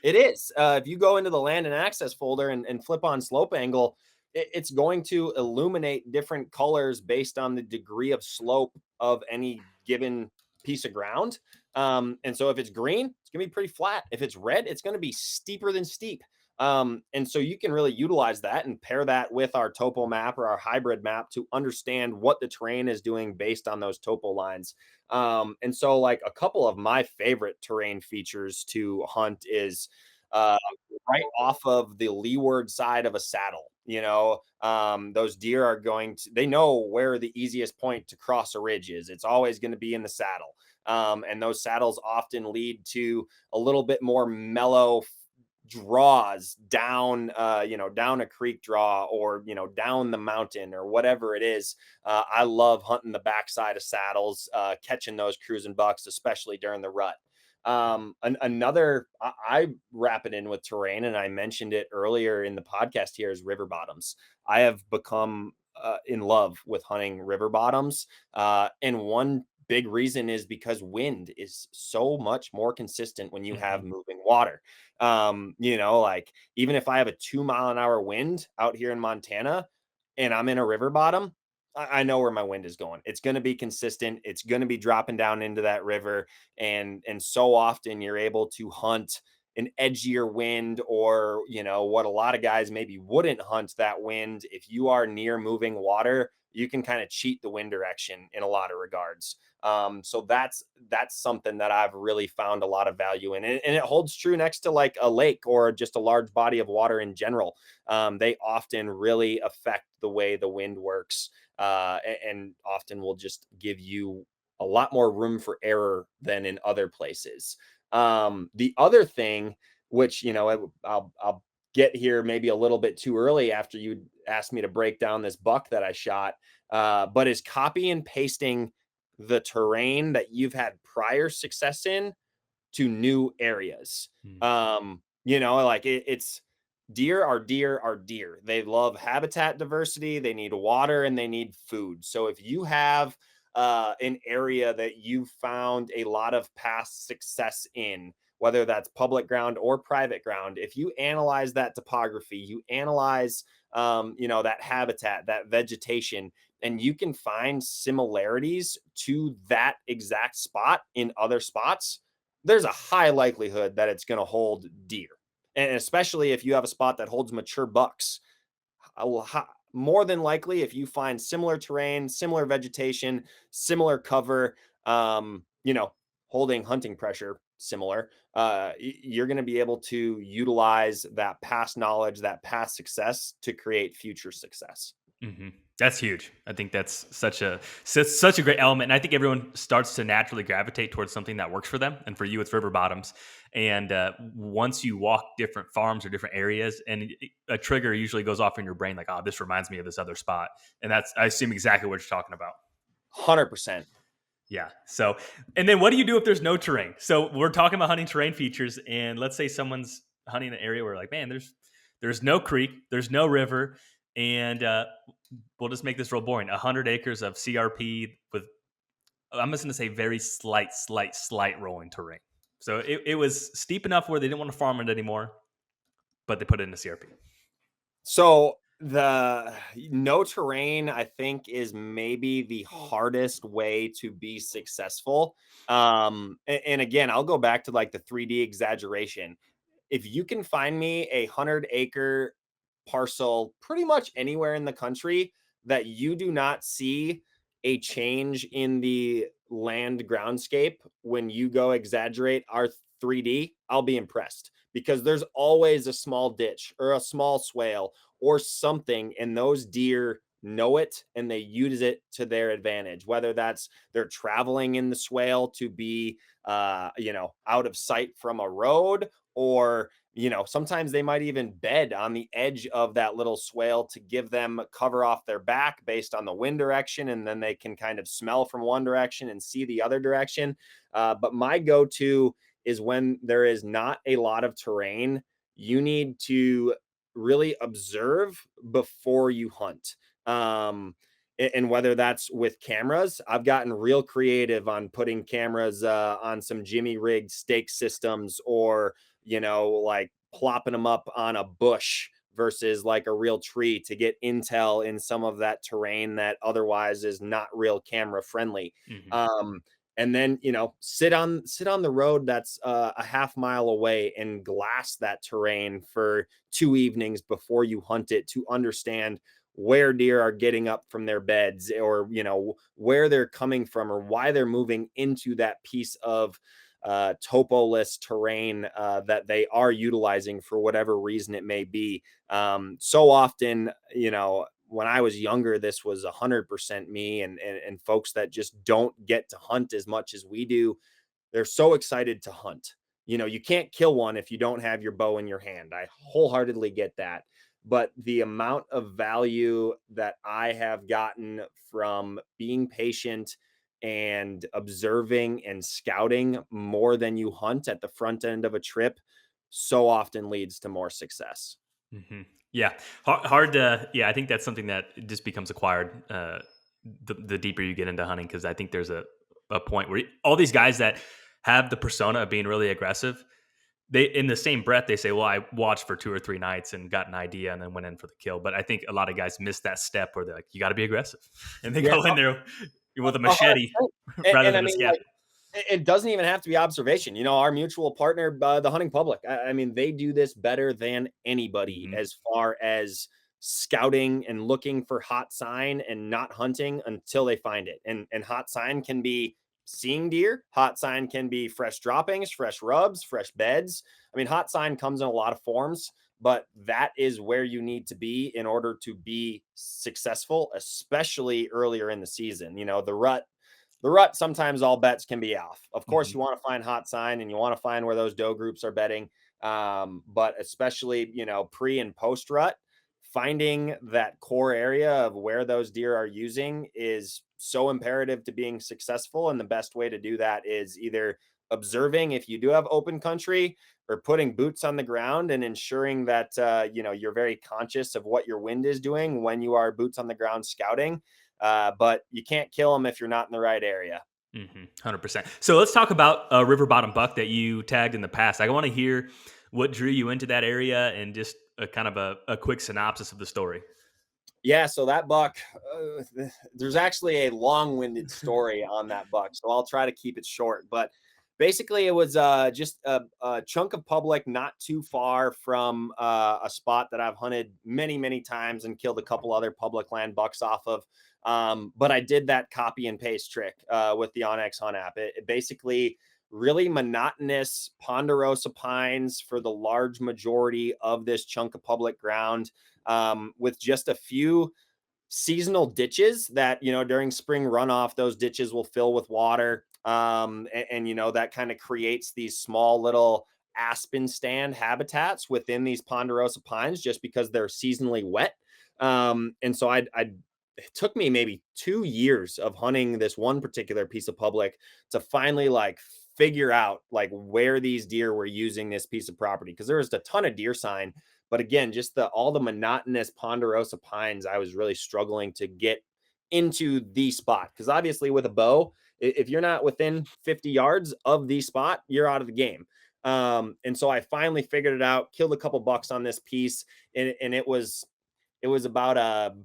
It is. If you go into the land and access folder and flip on slope angle, it's going to illuminate different colors based on the degree of slope of any given piece of ground. And so if it's green, it's going to be pretty flat. If it's red, it's going to be steeper than steep. And so you can really utilize that and pair that with our topo map or our hybrid map to understand what the terrain is doing based on those topo lines. And so like a couple of my favorite terrain features to hunt is uh, right off of the leeward side of a saddle. Those deer are they know where the easiest point to cross a ridge is. It's always going to be in the saddle. And those saddles often lead to a little bit more mellow draws down down a creek draw, or down the mountain, or whatever it is. I love hunting the backside of saddles, catching those cruising bucks, especially during the rut. Another, I wrap it in with terrain, and I mentioned it earlier in the podcast here, is river bottoms. I have become in love with hunting river bottoms, and one big reason is because wind is so much more consistent when you have Mhm. moving water. Like, even if I have a 2-mile-an-hour wind out here in Montana and I'm in a river bottom, I know where my wind is going. It's going to be consistent. It's going to be dropping down into that river. And so often you're able to hunt an edgier wind, or, what a lot of guys maybe wouldn't hunt that wind. If you are near moving water, you can kind of cheat the wind direction in a lot of regards. So that's something that I've really found a lot of value in, and it holds true next to like a lake or just a large body of water in general. They often really affect the way the wind works, and often will just give you a lot more room for error than in other places. The other thing, which I'll get here maybe a little bit too early after you asked me to break down this buck that I shot, but is copy and pasting the terrain that you've had prior success in to new areas. Mm. Like it's deer are deer. They love habitat diversity, they need water, and they need food. So if you have an area that you found a lot of past success in, whether that's public ground or private ground, if you analyze that topography, you analyze, that habitat, that vegetation, and you can find similarities to that exact spot in other spots, there's a high likelihood that it's going to hold deer. And especially if you have a spot that holds mature bucks, more than likely, if you find similar terrain, similar vegetation, similar cover, holding hunting pressure similar, you're going to be able to utilize that past knowledge, that past success to create future success. Hmm. That's huge. I think that's such a great element, and I think everyone starts to naturally gravitate towards something that works for them. And for you, it's river bottoms. And once you walk different farms or different areas, and a trigger usually goes off in your brain, like, "Oh, this reminds me of this other spot," and that's I assume exactly what you're talking about. 100%. Yeah. So, and then what do you do if there's no terrain? So we're talking about hunting terrain features, and let's say someone's hunting an area where, like, man, there's no creek, there's no river, and we'll just make this real boring. 100 acres of CRP with, I'm just going to say, very slight rolling terrain. So it was steep enough where they didn't want to farm it anymore, but they put it in the CRP. So the no terrain, I think, is maybe the hardest way to be successful. And again, I'll go back to like the 3D exaggeration. If you can find me a 100-acre parcel pretty much anywhere in the country that you do not see a change in the land groundscape when you go exaggerate our 3D, I'll be impressed, because there's always a small ditch or a small swale or something, and those deer know it and they use it to their advantage, whether that's they're traveling in the swale to be out of sight from a road, or sometimes they might even bed on the edge of that little swale to give them cover off their back based on the wind direction, and then they can kind of smell from one direction and see the other direction. But my go-to is when there is not a lot of terrain. You need to really observe before you hunt. And whether that's with cameras, I've gotten real creative on putting cameras on some jimmy rigged stake systems, or like plopping them up on a bush versus like a real tree to get intel in some of that terrain that otherwise is not real camera friendly. Hmm. Um, and then sit on the road that's a half mile away and glass that terrain for 2 evenings before you hunt it, to understand where deer are getting up from their beds, or where they're coming from, or why they're moving into that piece of topoless terrain that they are utilizing for whatever reason it may be. So often, when I was younger, this was 100% me, and folks that just don't get to hunt as much as we do, they're so excited to hunt. You can't kill one if you don't have your bow in your hand. I wholeheartedly get that. But the amount of value that I have gotten from being patient and observing and scouting more than you hunt at the front end of a trip so often leads to more success. Hmm. Yeah, hard to. Yeah, I think that's something that just becomes acquired the deeper you get into hunting, because I think there's a point where all these guys that have the persona of being really aggressive, they in the same breath they say, "Well, I watched for 2 or 3 nights and got an idea and then went in for the kill." But I think a lot of guys miss that step where they're like, "You got to be aggressive," and they Yeah, go in there with a machete 100%. rather And I than a mean, scabbard. like, it doesn't even have to be observation. Our mutual partner, the hunting public, I mean, they do this better than anybody Hmm. as far as scouting and looking for hot sign and not hunting until they find it. And hot sign can be seeing deer. Hot sign can be fresh droppings, fresh rubs, fresh beds. I mean, hot sign comes in a lot of forms, but that is where you need to be in order to be successful, especially earlier in the season. The rut, sometimes all bets can be off. Of course, Hmm. you want to find hot sign and you want to find where those doe groups are bedding. But especially, pre and post rut, finding that core area of where those deer are using is so imperative to being successful. And the best way to do that is either observing if you do have open country, or putting boots on the ground and ensuring that, you're very conscious of what your wind is doing when you are boots on the ground scouting. But you can't kill them if you're not in the right area. 100%. So let's talk about a river bottom buck that you tagged in the past. I want to hear what drew you into that area and just a kind of a quick synopsis of the story. Yeah, so that buck, there's actually a long-winded story on that buck, so I'll try to keep it short. But basically, it was just a chunk of public not too far from a spot that I've hunted many, many times and killed a couple other public land bucks off of. But I did that copy and paste trick with the OnX Hunt app. It basically really monotonous ponderosa pines for the large majority of this chunk of public ground, with just a few seasonal ditches that, during spring runoff, those ditches will fill with water. That kind of creates these small little aspen stand habitats within these ponderosa pines just because they're seasonally wet. And so it took me maybe 2 years of hunting this one particular piece of public to finally like figure out like where these deer were using this piece of property, because there was a ton of deer sign, but again, just the all the monotonous ponderosa pines, I was really struggling to get into the spot. Because obviously, with a bow, if you're not within 50 yards of the spot, you're out of the game. And so I finally figured it out, killed a couple bucks on this piece, and it was about a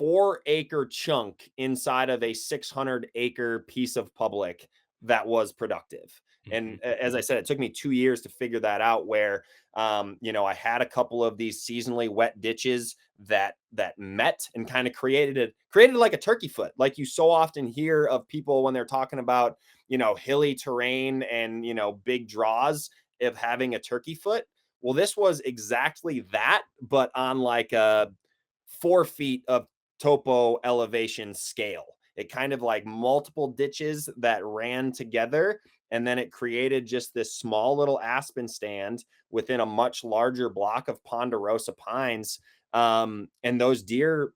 4-acre chunk inside of a 600-acre piece of public that was productive. Hmm. And as I said, it took me 2 years to figure that out. Where, I had a couple of these seasonally wet ditches that met and kind of created like a turkey foot, like you so often hear of people when they're talking about, hilly terrain and, big draws of having a turkey foot. Well, this was exactly that, but on like a 4 feet of topo elevation scale. It kind of like multiple ditches that ran together, and then it created just this small little aspen stand within a much larger block of ponderosa pines. And those deer,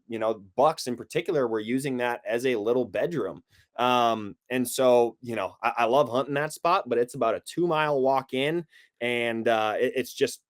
bucks in particular, were using that as a little bedroom. And so, I love hunting that spot, but it's about a 2 mile walk in, and it's just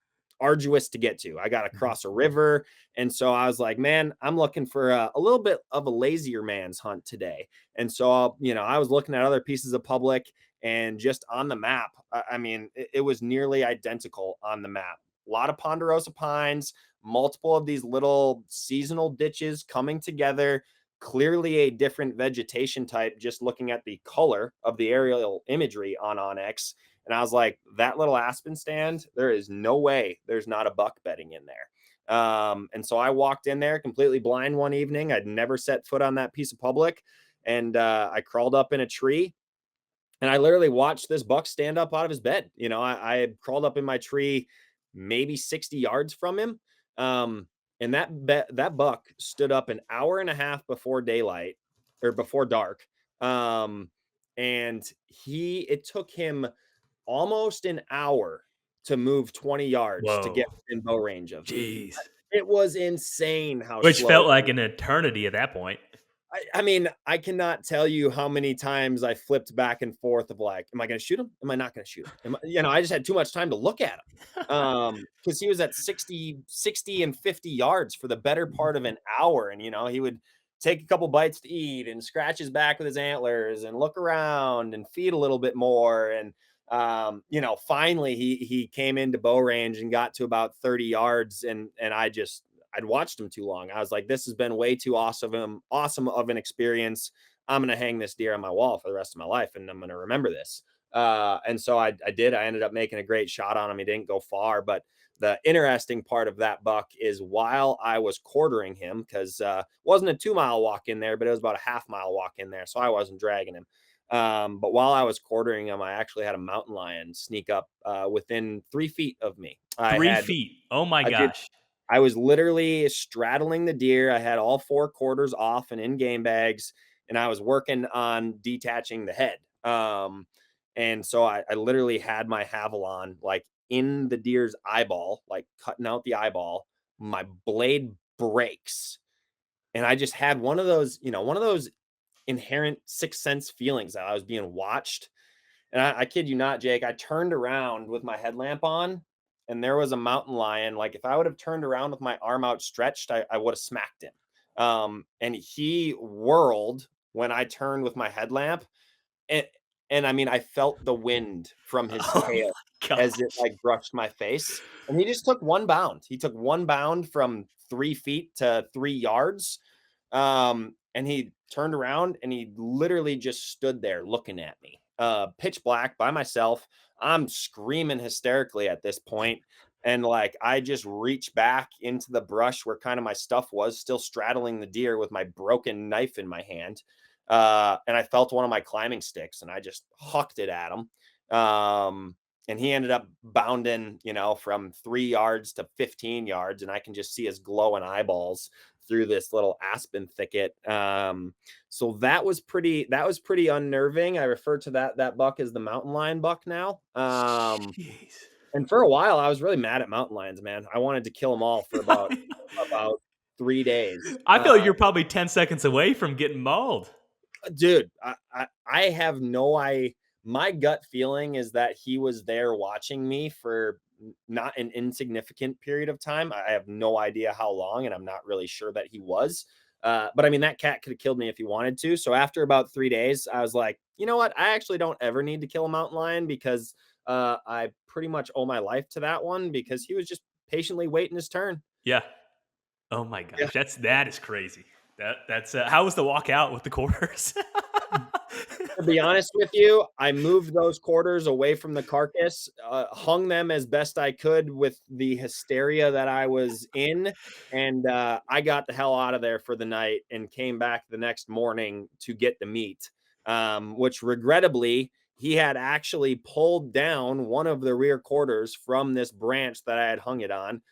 arduous to get to. I got to cross a river. And so I was like, man, I'm looking for a little bit of a lazier man's hunt today. And so, I was looking at other pieces of public, and just on the map, I mean, it was nearly identical on the map. A lot of ponderosa pines, multiple of these little seasonal ditches coming together, clearly a different vegetation type, just looking at the color of the aerial imagery on OnX. And I was like, that little aspen stand, there is no way there's not a buck bedding in there. And so I walked in there completely blind one evening. I'd never set foot on that piece of public. And I crawled up in a tree, and I literally watched this buck stand up out of his bed. I had crawled up in my tree maybe 60 yards from him. And that buck stood up an hour and a half before daylight, or before dark. Um, and it took him almost an hour to move 20 yards to get Whoa. within bow range of me. Jeez. It was insane how Which slow. felt like an eternity at that point. I mean, I cannot tell you how many times I flipped back and forth of like, am I going to shoot him? Am I not going to shoot him? I just had too much time to look at him. Because he was at 60 and 50 yards for the better part of an hour. And, he would take a couple bites to eat and scratch his back with his antlers and look around and feed a little bit more. And, finally he came into bow range and got to about 30 yards. And I'd watched him too long. I was like, this has been way too awesome of an experience. I'm going to hang this deer on my wall for the rest of my life, and I'm going to remember this. And so I did. I ended up making a great shot on him. He didn't go far, but the interesting part of that buck is while I was quartering him, because it wasn't a 2 mile walk in there, but it was about a half-mile walk in there, so I wasn't dragging him. But while I was quartering him, I actually had a mountain lion sneak up within 3 feet of me. 3 feet. Oh my I did gosh. I was literally straddling the deer. I had all 4 quarters off and in game bags, and I was working on detaching the head. And so I literally had my Havalon like in the deer's eyeball, like cutting out the eyeball. My blade breaks, and I just had one of those inherent sixth sense feelings that I was being watched. And I kid you not, Jake, I turned around with my headlamp on, and there was a mountain lion. Like, if I would have turned around with my arm outstretched, I would have smacked him. And he whirled when I turned with my headlamp. And and I mean, I felt the wind from his Oh tail my as it, gosh. like, brushed my face, and he just took 1 bound. He took 1 bound from 3 feet to 3 yards, and he turned around, and he literally just stood there looking at me, pitch black by myself. I'm screaming hysterically at this point, and, like, I just reached back into the brush where kinda my stuff was, still straddling the deer with my broken knife in my hand, and I felt one of my climbing sticks, and I just hucked it at him. And he ended up bounding, from 3 yards to 15 yards, and I can just see his glowing eyeballs through this little aspen thicket. So that was pretty unnerving. I refer to that buck as the mountain lion buck now. Jeez. And for a while, I was really mad at mountain lions, man. I wanted to kill them all for about 3 days. I feel like you're probably 10 seconds away from getting mauled. Dude, I have no I my gut feeling is that he was there watching me for not an insignificant period of time. I have no idea how long, and I'm not really sure that he was. But I mean, that cat could have killed me if he wanted to. So after about 3 days, I was like, you know what? I actually don't ever need to kill a mountain lion because I pretty much owe my life to that one because he was just patiently waiting his turn. Yeah. Oh my gosh. That is crazy. That's how was the walk out with the quarters? To be honest with you, I moved those quarters away from the carcass, hung them as best I could with the hysteria that I was in, and I got the hell out of there for the night and came back the next morning to get the meat. Which regrettably, he had actually pulled down one of the rear quarters from this branch that I had hung it on,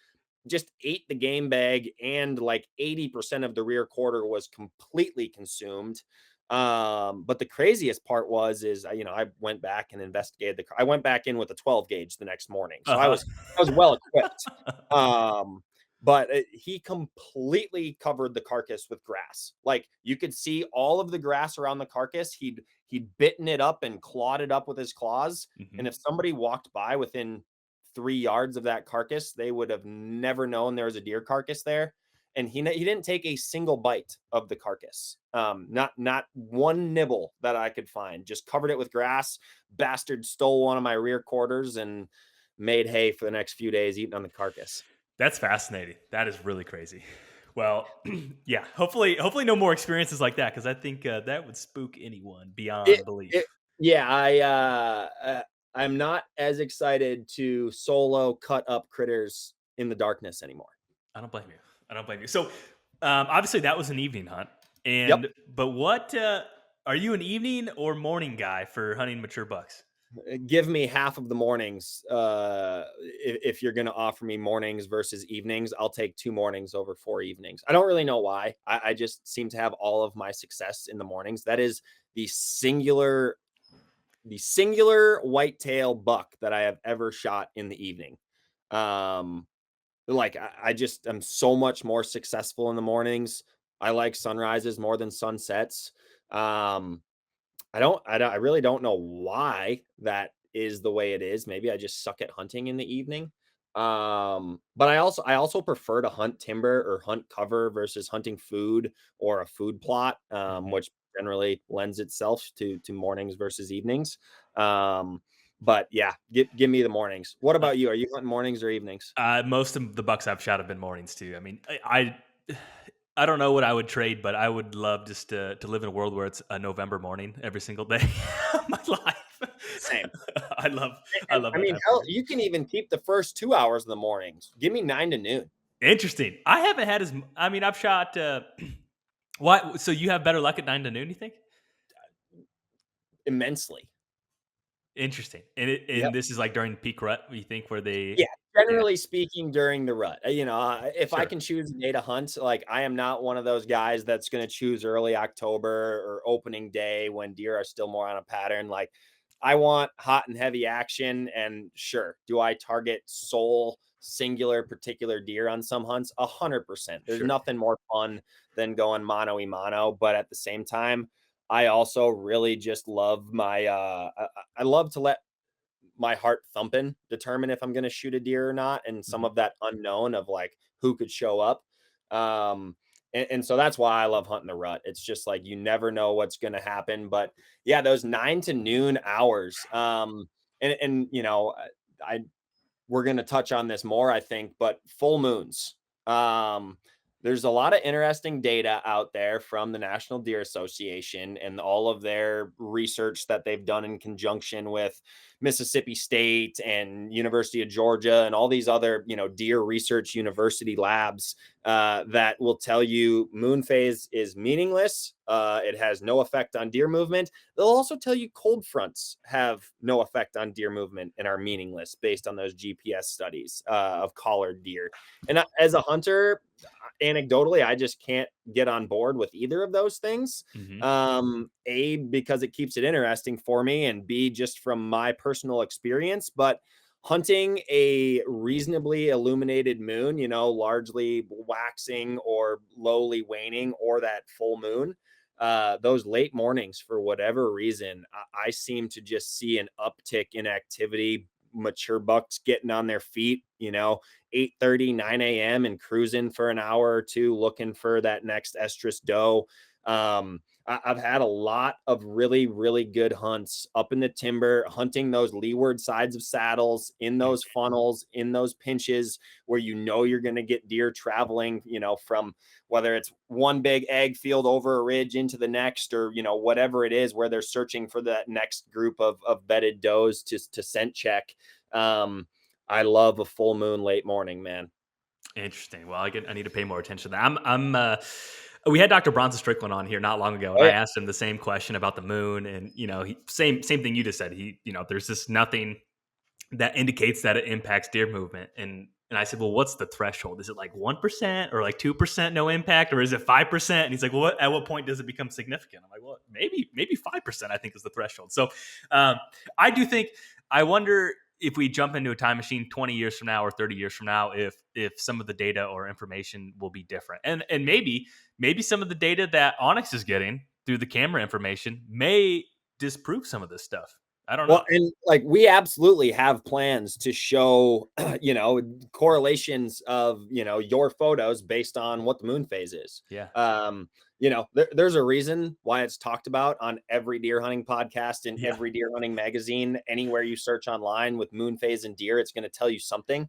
just ate the game bag, and like 80% of the rear quarter was completely consumed. But the craziest part was I went back and investigated I went back in with a 12 gauge the next morning, so i Uh-huh. was i was well equipped. But he completely covered the carcass with grass. Like, you could see all of the grass around the carcass. He'd bitten it up and clawed it up with his claws, Mhm. and if somebody walked by within 3 yards of that carcass, they would have never known there was a deer carcass there. And he didn't take a single bite of the carcass. Not one nibble that I could find. Just covered it with grass. Bastard stole one of my rear quarters and made hay for the next few days eating on the carcass. That's fascinating. That is really crazy. Well, yeah. Hopefully, no more experiences like that because I think that would spook anyone It, beyond it belief. yeah, I'm not as excited to solo cut up critters in the darkness anymore. I don't blame you. I don't blame you. So, obviously, that was an evening hunt, Yep. but what are you an evening or morning guy for hunting mature bucks? Give me half of the mornings. If you're going to offer me mornings versus evenings, I'll take 2 mornings over 4 evenings. I don't really know why. I just seem to have all of my success in the mornings. That is the singular, the singular whitetail buck that I have ever shot in the evening. Um, like I just am so much more successful in the mornings. I like sunrises more than sunsets. Um, I really don't know why that is the way it is. Maybe I just suck at hunting in the evening. But I also prefer to hunt timber or hunt cover versus hunting food or a food plot, Mhm. which generally lends itself to mornings versus evenings. But yeah, give me the mornings. What Uh, about you? Are you hunting mornings or evenings? most of the bucks I've shot have been mornings too. I mean, I don't know what I would trade, but I would love just to live in a world where it's a November morning every single day of my life. Same. I love I And love I that mean, time of hell, year. you can even keep the first 2 hours of the mornings. Give me 9 to noon. Interesting. I haven't had I mean, I've shot. What? So you have better luck at 9 to noon? You think? Immensely. Interesting. Yep. And this is like during peak rut. You think where Yeah, they? Yeah. generally speaking, during the rut, if I Sure. can choose a day to hunt, like, I am not one of those guys that's gonna choose early October or opening day when deer are still more on a pattern. Like, I want hot and heavy action, and sure, do I target sole, singular, particular deer on some hunts? 100%. There's Sure. nothing more fun than going mano a mano, but at the same time, I also really just love I love to let my heart thumping determine if I'm going to shoot a deer or not, and some Mhm. of that unknown of like who could show up. Um, And so that's why I love hunting the rut. It's just like you never know what's going to happen. But yeah, those 9 to noon hours. And I we're going to touch on this more, I think, but full moons. Um, there's a lot of interesting data out there from the National Deer Association and all of their research that they've done in conjunction with Mississippi State and University of Georgia and all these other, deer research university labs that will tell you moon phase is meaningless. It has no effect on deer movement. They'll also tell you cold fronts have no effect on deer movement and are meaningless based on those GPS studies of collared deer. And as a hunter, anecdotally, I just can't get on board with either of those things. Hmm. A, because it keeps it interesting for me, and B, just from my personal experience. But hunting a reasonably illuminated moon, largely waxing or lowly waning, or that full moon, those late mornings, for whatever reason, I seem to just see an uptick in activity. Mature bucks getting on their feet, 8:30, 9 a.m. and cruising for an hour or two, looking for that next estrus doe. I've had a lot of really, really good hunts up in the timber, hunting those leeward sides of saddles, in those funnels, in those pinches where you're going to get deer traveling, from whether it's one big egg field over a ridge into the next, or, whatever it is, where they're searching for that next group of bedded does to scent check. I love a full moon late morning, man. Interesting. Well, I need to pay more attention to that. We had Dr. Bronson Strickland on here not long ago, and Oh I yeah. asked him the same question about the moon, and same thing you just said. There's just nothing that indicates that it impacts deer movement, and I said, well, what's the threshold? Is it like 1% or like 2% no impact, or is it 5%? And he's like, well, at what point does it become significant? I'm like, well, maybe 5%. I think is the threshold. So um, I do think. I wonder if we jump into a time machine 20 years from now or 30 years from now, if some of the data or information will be different, and maybe some of the data that OnX is getting through the camera information may disprove some of this stuff. I don't know. Well, and like we absolutely have plans to show, correlations of, your photos based on what the moon phase is. Yeah, There's a reason why it's talked about on every deer hunting podcast and yeah, every deer hunting magazine. Anywhere you search online with moon phase and deer, it's going to tell you something.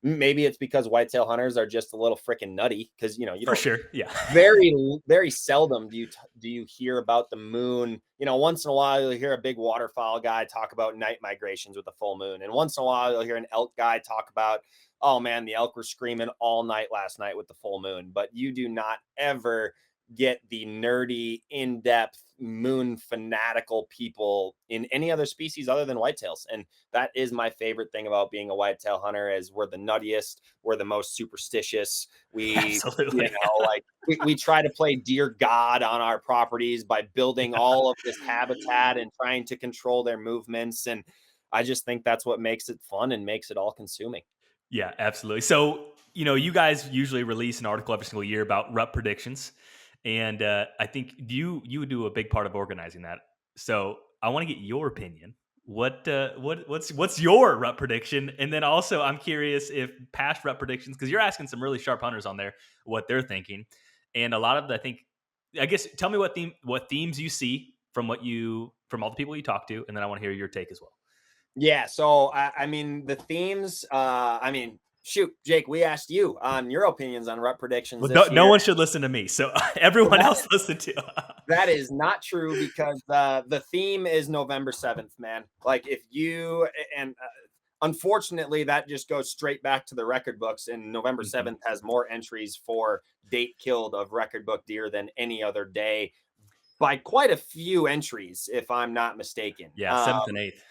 Maybe it's because whitetail hunters are just a little freaking nutty, because, you for don't sure. Yeah, very very seldom do you hear about the moon. Once in a while you'll hear a big waterfowl guy talk about night migrations with the full moon, and once in a while you'll hear an elk guy talk about, oh man, the elk were screaming all night last night with the full moon. But you do not ever get the nerdy, in-depth, moon fanatical people in any other species other than whitetails. And that is my favorite thing about being a whitetail hunter, is we're the nuttiest, we're the most superstitious. We absolutely. like we try to play dear God on our properties by building all of this habitat and trying to control their movements. And I just think that's what makes it fun and makes it all consuming. Yeah, absolutely. So, you guys usually release an article every single year about rut predictions, and I think you would do a big part of organizing that. So, I want to get your opinion. What's your rut prediction? And then also, I'm curious if past rut predictions, because you're asking some really sharp hunters on there what they're thinking, and a lot of I guess tell me what themes you see from from all the people you talk to, and then I want to hear your take as well. Yeah, so I mean the themes. Shoot, Jake, we asked you on your opinions on rut predictions Well, no, this no year. one should listen to me. So Well, everyone else listen to. that is not true, because the theme is November 7th, man. Like if you and unfortunately that just goes straight back to the record books, and November Mhm. 7th has more entries for date killed of record book deer than any other day, by quite a few entries, if I'm not mistaken. Yeah, 7th and 8th.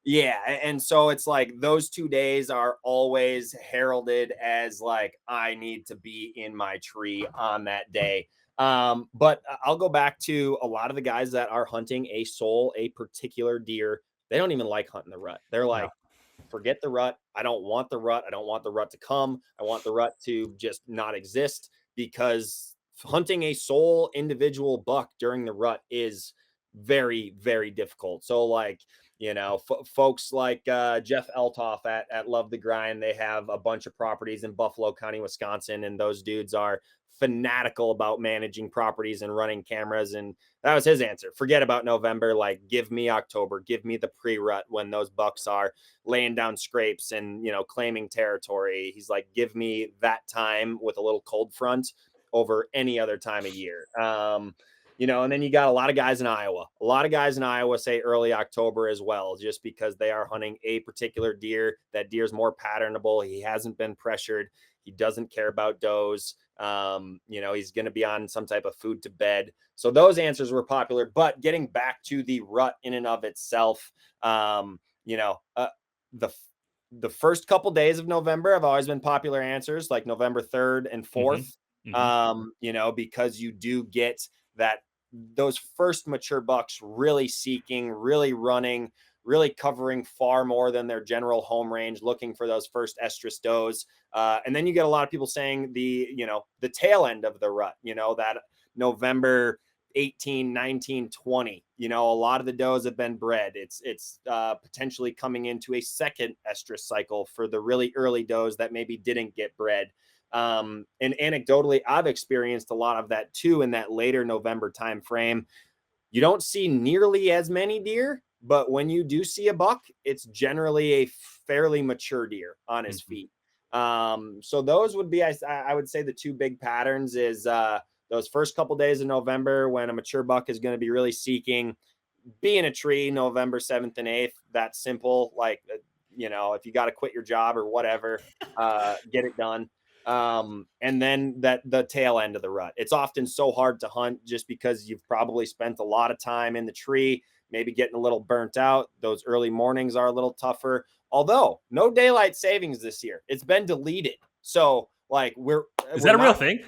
Yeah, and so it's like those 2 days are always heralded as like, I need to be in my tree on that day. But I'll go back to a lot of the guys that are hunting a particular deer. They don't even like hunting the rut. They're No. like, forget the rut. I don't want the rut. I don't want the rut to come. I want the rut to just not exist, because hunting a sole individual buck during the rut is very, very difficult. So like Folks like Jeff Eltoff at Love the Grind, they have a bunch of properties in Buffalo County, Wisconsin, and those dudes are fanatical about managing properties and running cameras. And that was his answer. Forget about November. Like, give me October, give me the pre-rut when those bucks are laying down scrapes and, claiming territory. He's like, give me that time with a little cold front over any other time of year. And then you got a lot of guys in Iowa. A lot of guys in Iowa say early October as well, just because they are hunting a particular deer. That deer's more patternable. He hasn't been pressured. He doesn't care about does. He's going to be on some type of food to bed. So those answers were popular. But getting back to the rut in and of itself, the first couple days of November have always been popular answers, like November 3rd and 4th. Because you do get those first mature bucks really seeking, really running, really covering far more than their general home range, looking for those first estrus does. And then you get a lot of people saying the tail end of the rut, that November 18, 19, 20, a lot of the does have been bred. It's potentially coming into a second estrus cycle for the really early does that maybe didn't get bred. And anecdotally, I've experienced a lot of that too in that later November time frame. You don't see nearly as many deer, but when you do see a buck, it's generally a fairly mature deer on his feet. So those would be, I would say, the two big patterns is those first couple days of November when a mature buck is going to be really seeking, be in a tree November 7th and 8th. That's simple. Like, if you got to quit your job or whatever, get it done. And then the tail end of the rut. It's often so hard to hunt just because you've probably spent a lot of time in the tree, maybe getting a little burnt out. Those early mornings are a little tougher. Although no daylight savings this year, it's been deleted. So like is that a real thing?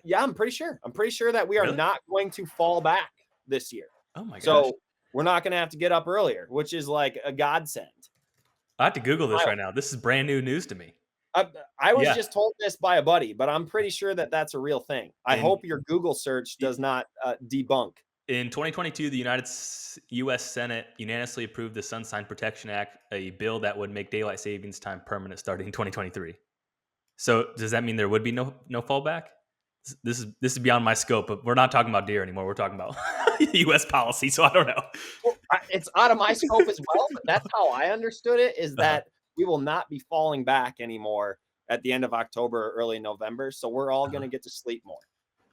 Yeah, I'm pretty sure. I'm pretty sure that we are not going to fall back this year. Oh my gosh. So we're not going to have to get up earlier, which is like a godsend. I have to Google this right now. This is brand new news to me. I was just told this by a buddy, but I'm pretty sure that that's a real thing. I hope your Google search does not debunk. In 2022, the U.S. Senate unanimously approved the Sunshine Protection Act, a bill that would make daylight savings time permanent starting in 2023. So does that mean there would be no fallback? This is beyond my scope, but we're not talking about deer anymore. We're talking about U.S. policy, so I don't know. Well, it's out of my scope as well, but that's how I understood it, is that we will not be falling back anymore at the end of October or early November. So we're all going to get to sleep more.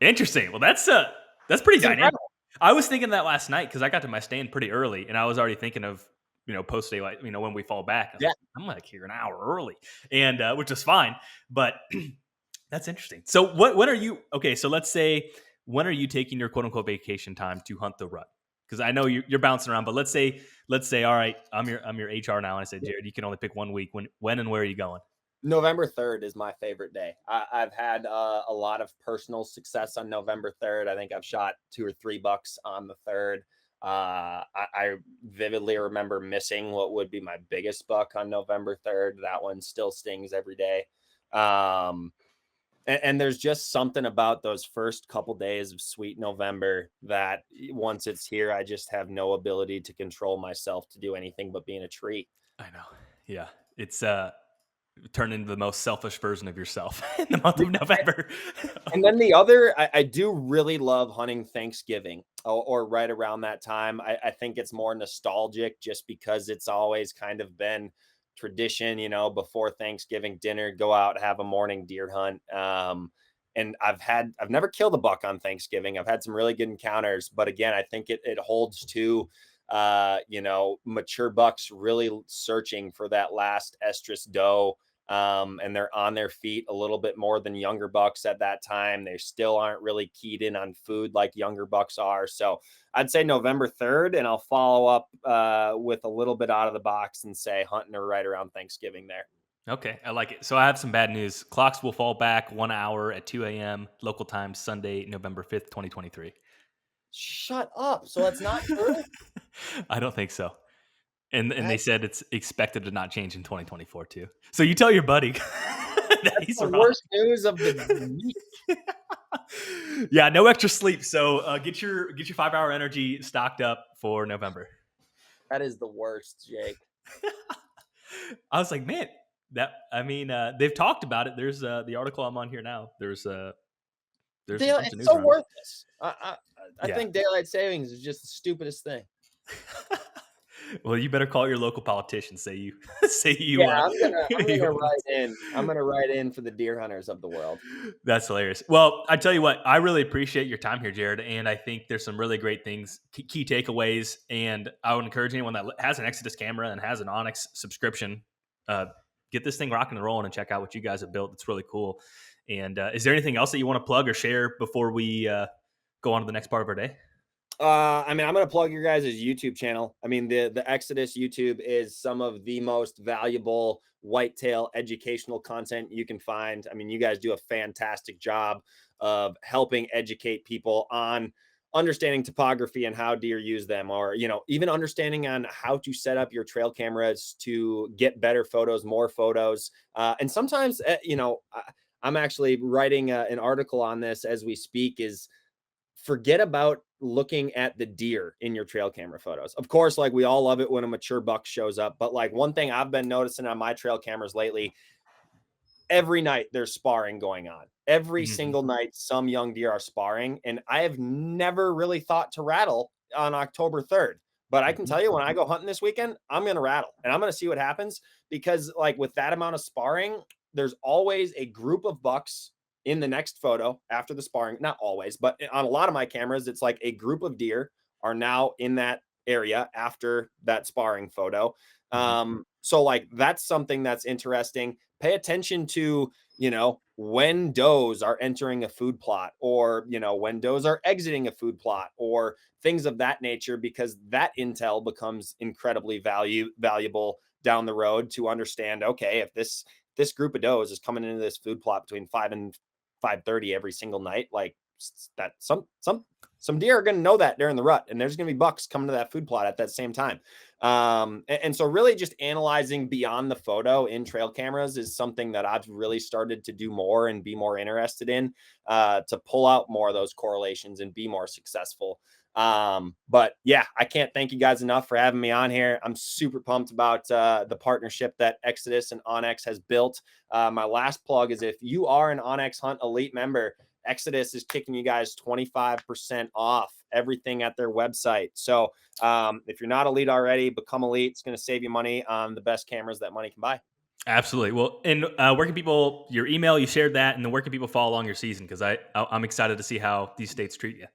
Interesting. Well, that's pretty dynamic. Incredible. I was thinking that last night because I got to my stand pretty early, and I was already thinking of post daylight. When we fall back, I'm like here an hour early, and which is fine. But that's interesting. So when are you? Okay, so let's say when are you taking your quote unquote vacation time to hunt the rut? Because I know you're bouncing around, but let's say, all right, I'm your HR now, and I said, Jared, you can only pick 1 week. When and where are you going? November 3rd is my favorite day. I've had a lot of personal success on November 3rd. I think I've shot 2 or 3 bucks on the 3rd. I vividly remember missing what would be my biggest buck on November 3rd. That one still stings every day. And there's just something about those first couple days of sweet November that once it's here, I just have no ability to control myself to do anything but be in a tree. I know. Yeah. It's turn into the most selfish version of yourself in the month of November. And then the other, I do really love hunting Thanksgiving or right around that time. I think it's more nostalgic just because it's always kind of been tradition, before Thanksgiving dinner, go out, have a morning deer hunt. And I've never killed a buck on Thanksgiving. I've had some really good encounters, but again, I think it holds to, mature bucks really searching for that last estrus doe. And they're on their feet a little bit more than younger bucks at that time. They still aren't really keyed in on food like younger bucks are. So I'd say November 3rd, and I'll follow up with a little bit out of the box and say hunting or right around Thanksgiving there. Okay, I like it. So I have some bad news. Clocks will fall back 1 hour at 2 a.m. local time, Sunday, November 5th, 2023. Shut up. So it's not true? I don't think so. And they said it's expected to not change in 2024 too. So you tell your buddy that he's the worst news of the week. Yeah, no extra sleep. So get your 5-hour energy stocked up for November. That is the worst, Jake. I was like, man, they've talked about it. There's the article I'm on here now. There's a bunch of It's news so around it. worthless. I Yeah. think daylight savings is just the stupidest thing. Well, you better call your local politician. Say you, say Yeah, you. I'm You gonna want write in. I'm gonna write in for the deer hunters of the world. That's hilarious. Well, I tell you what, I really appreciate your time here, Jared, and I think there's some really great things, key takeaways, and I would encourage anyone that has an Exodus camera and has an OnX subscription, uh, get this thing rocking and rolling and check out what you guys have built. It's really cool. And is there anything else that you want to plug or share before we go on to the next part of our day? I'm gonna plug your guys' YouTube channel. The Exodus YouTube is some of the most valuable whitetail educational content you can find. You guys do a fantastic job of helping educate people on understanding topography and how deer use them, or even understanding on how to set up your trail cameras to get better photos, more photos. And sometimes, I'm actually writing an article on this as we speak. Is forget about looking at the deer in your trail camera photos. Of course, like we all love it when a mature buck shows up, but like one thing I've been noticing on my trail cameras lately, every night there's sparring going on. Every Mm-hmm. single night, some young deer are sparring. And I have never really thought to rattle on October 3rd. But I can Mm-hmm. tell you when I go hunting this weekend, I'm going to rattle and I'm going to see what happens because, like, with that amount of sparring, there's always a group of bucks in the next photo after the sparring. Not always, but on a lot of my cameras, it's like a group of deer are now in that area after that sparring photo. Mm-hmm. So, like, that's something that's interesting. Pay attention to, when does are entering a food plot, or, when does are exiting a food plot, or things of that nature, because that intel becomes incredibly valuable down the road to understand, okay, if this group of does is coming into this food plot between 5 and 5:30 every single night, like that some deer are going to know that during the rut, and there's going to be bucks coming to that food plot at that same time. And so really just analyzing beyond the photo in trail cameras is something that I've really started to do more and be more interested in, to pull out more of those correlations and be more successful. But yeah, I can't thank you guys enough for having me on here. I'm super pumped about the partnership that Exodus and OnX has built. My last plug is, if you are an OnX Hunt Elite member, Exodus is kicking you guys 25% off everything at their website. So if you're not elite already, become elite. It's going to save you money on the best cameras that money can buy. Absolutely. Well, and where can people, your email, you shared that, and then where can people follow along your season? Because I'm excited to see how these states treat you.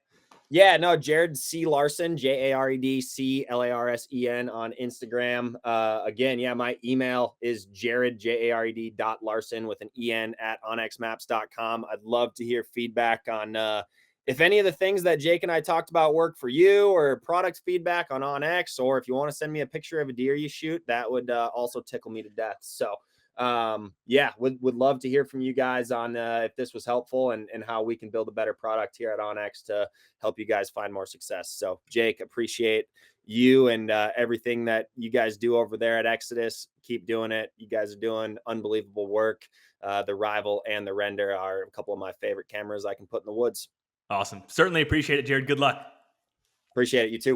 Yeah, no, Jared C. Larsen, JaredClarsen on Instagram. Again, yeah, my email is Jared with an EN at onxmaps.com. I'd love to hear feedback on if any of the things that Jake and I talked about work for you, or product feedback on OnX, or if you want to send me a picture of a deer you shoot, that would also tickle me to death. So yeah, would love to hear from you guys on if this was helpful, and how we can build a better product here at OnX to help you guys find more success. So Jake, appreciate you and everything that you guys do over there at Exodus. Keep doing it. You guys are doing unbelievable work. The Rival and the Render are a couple of my favorite cameras I can put in the woods. Awesome. Certainly appreciate it, Jared. Good luck. Appreciate it. You too.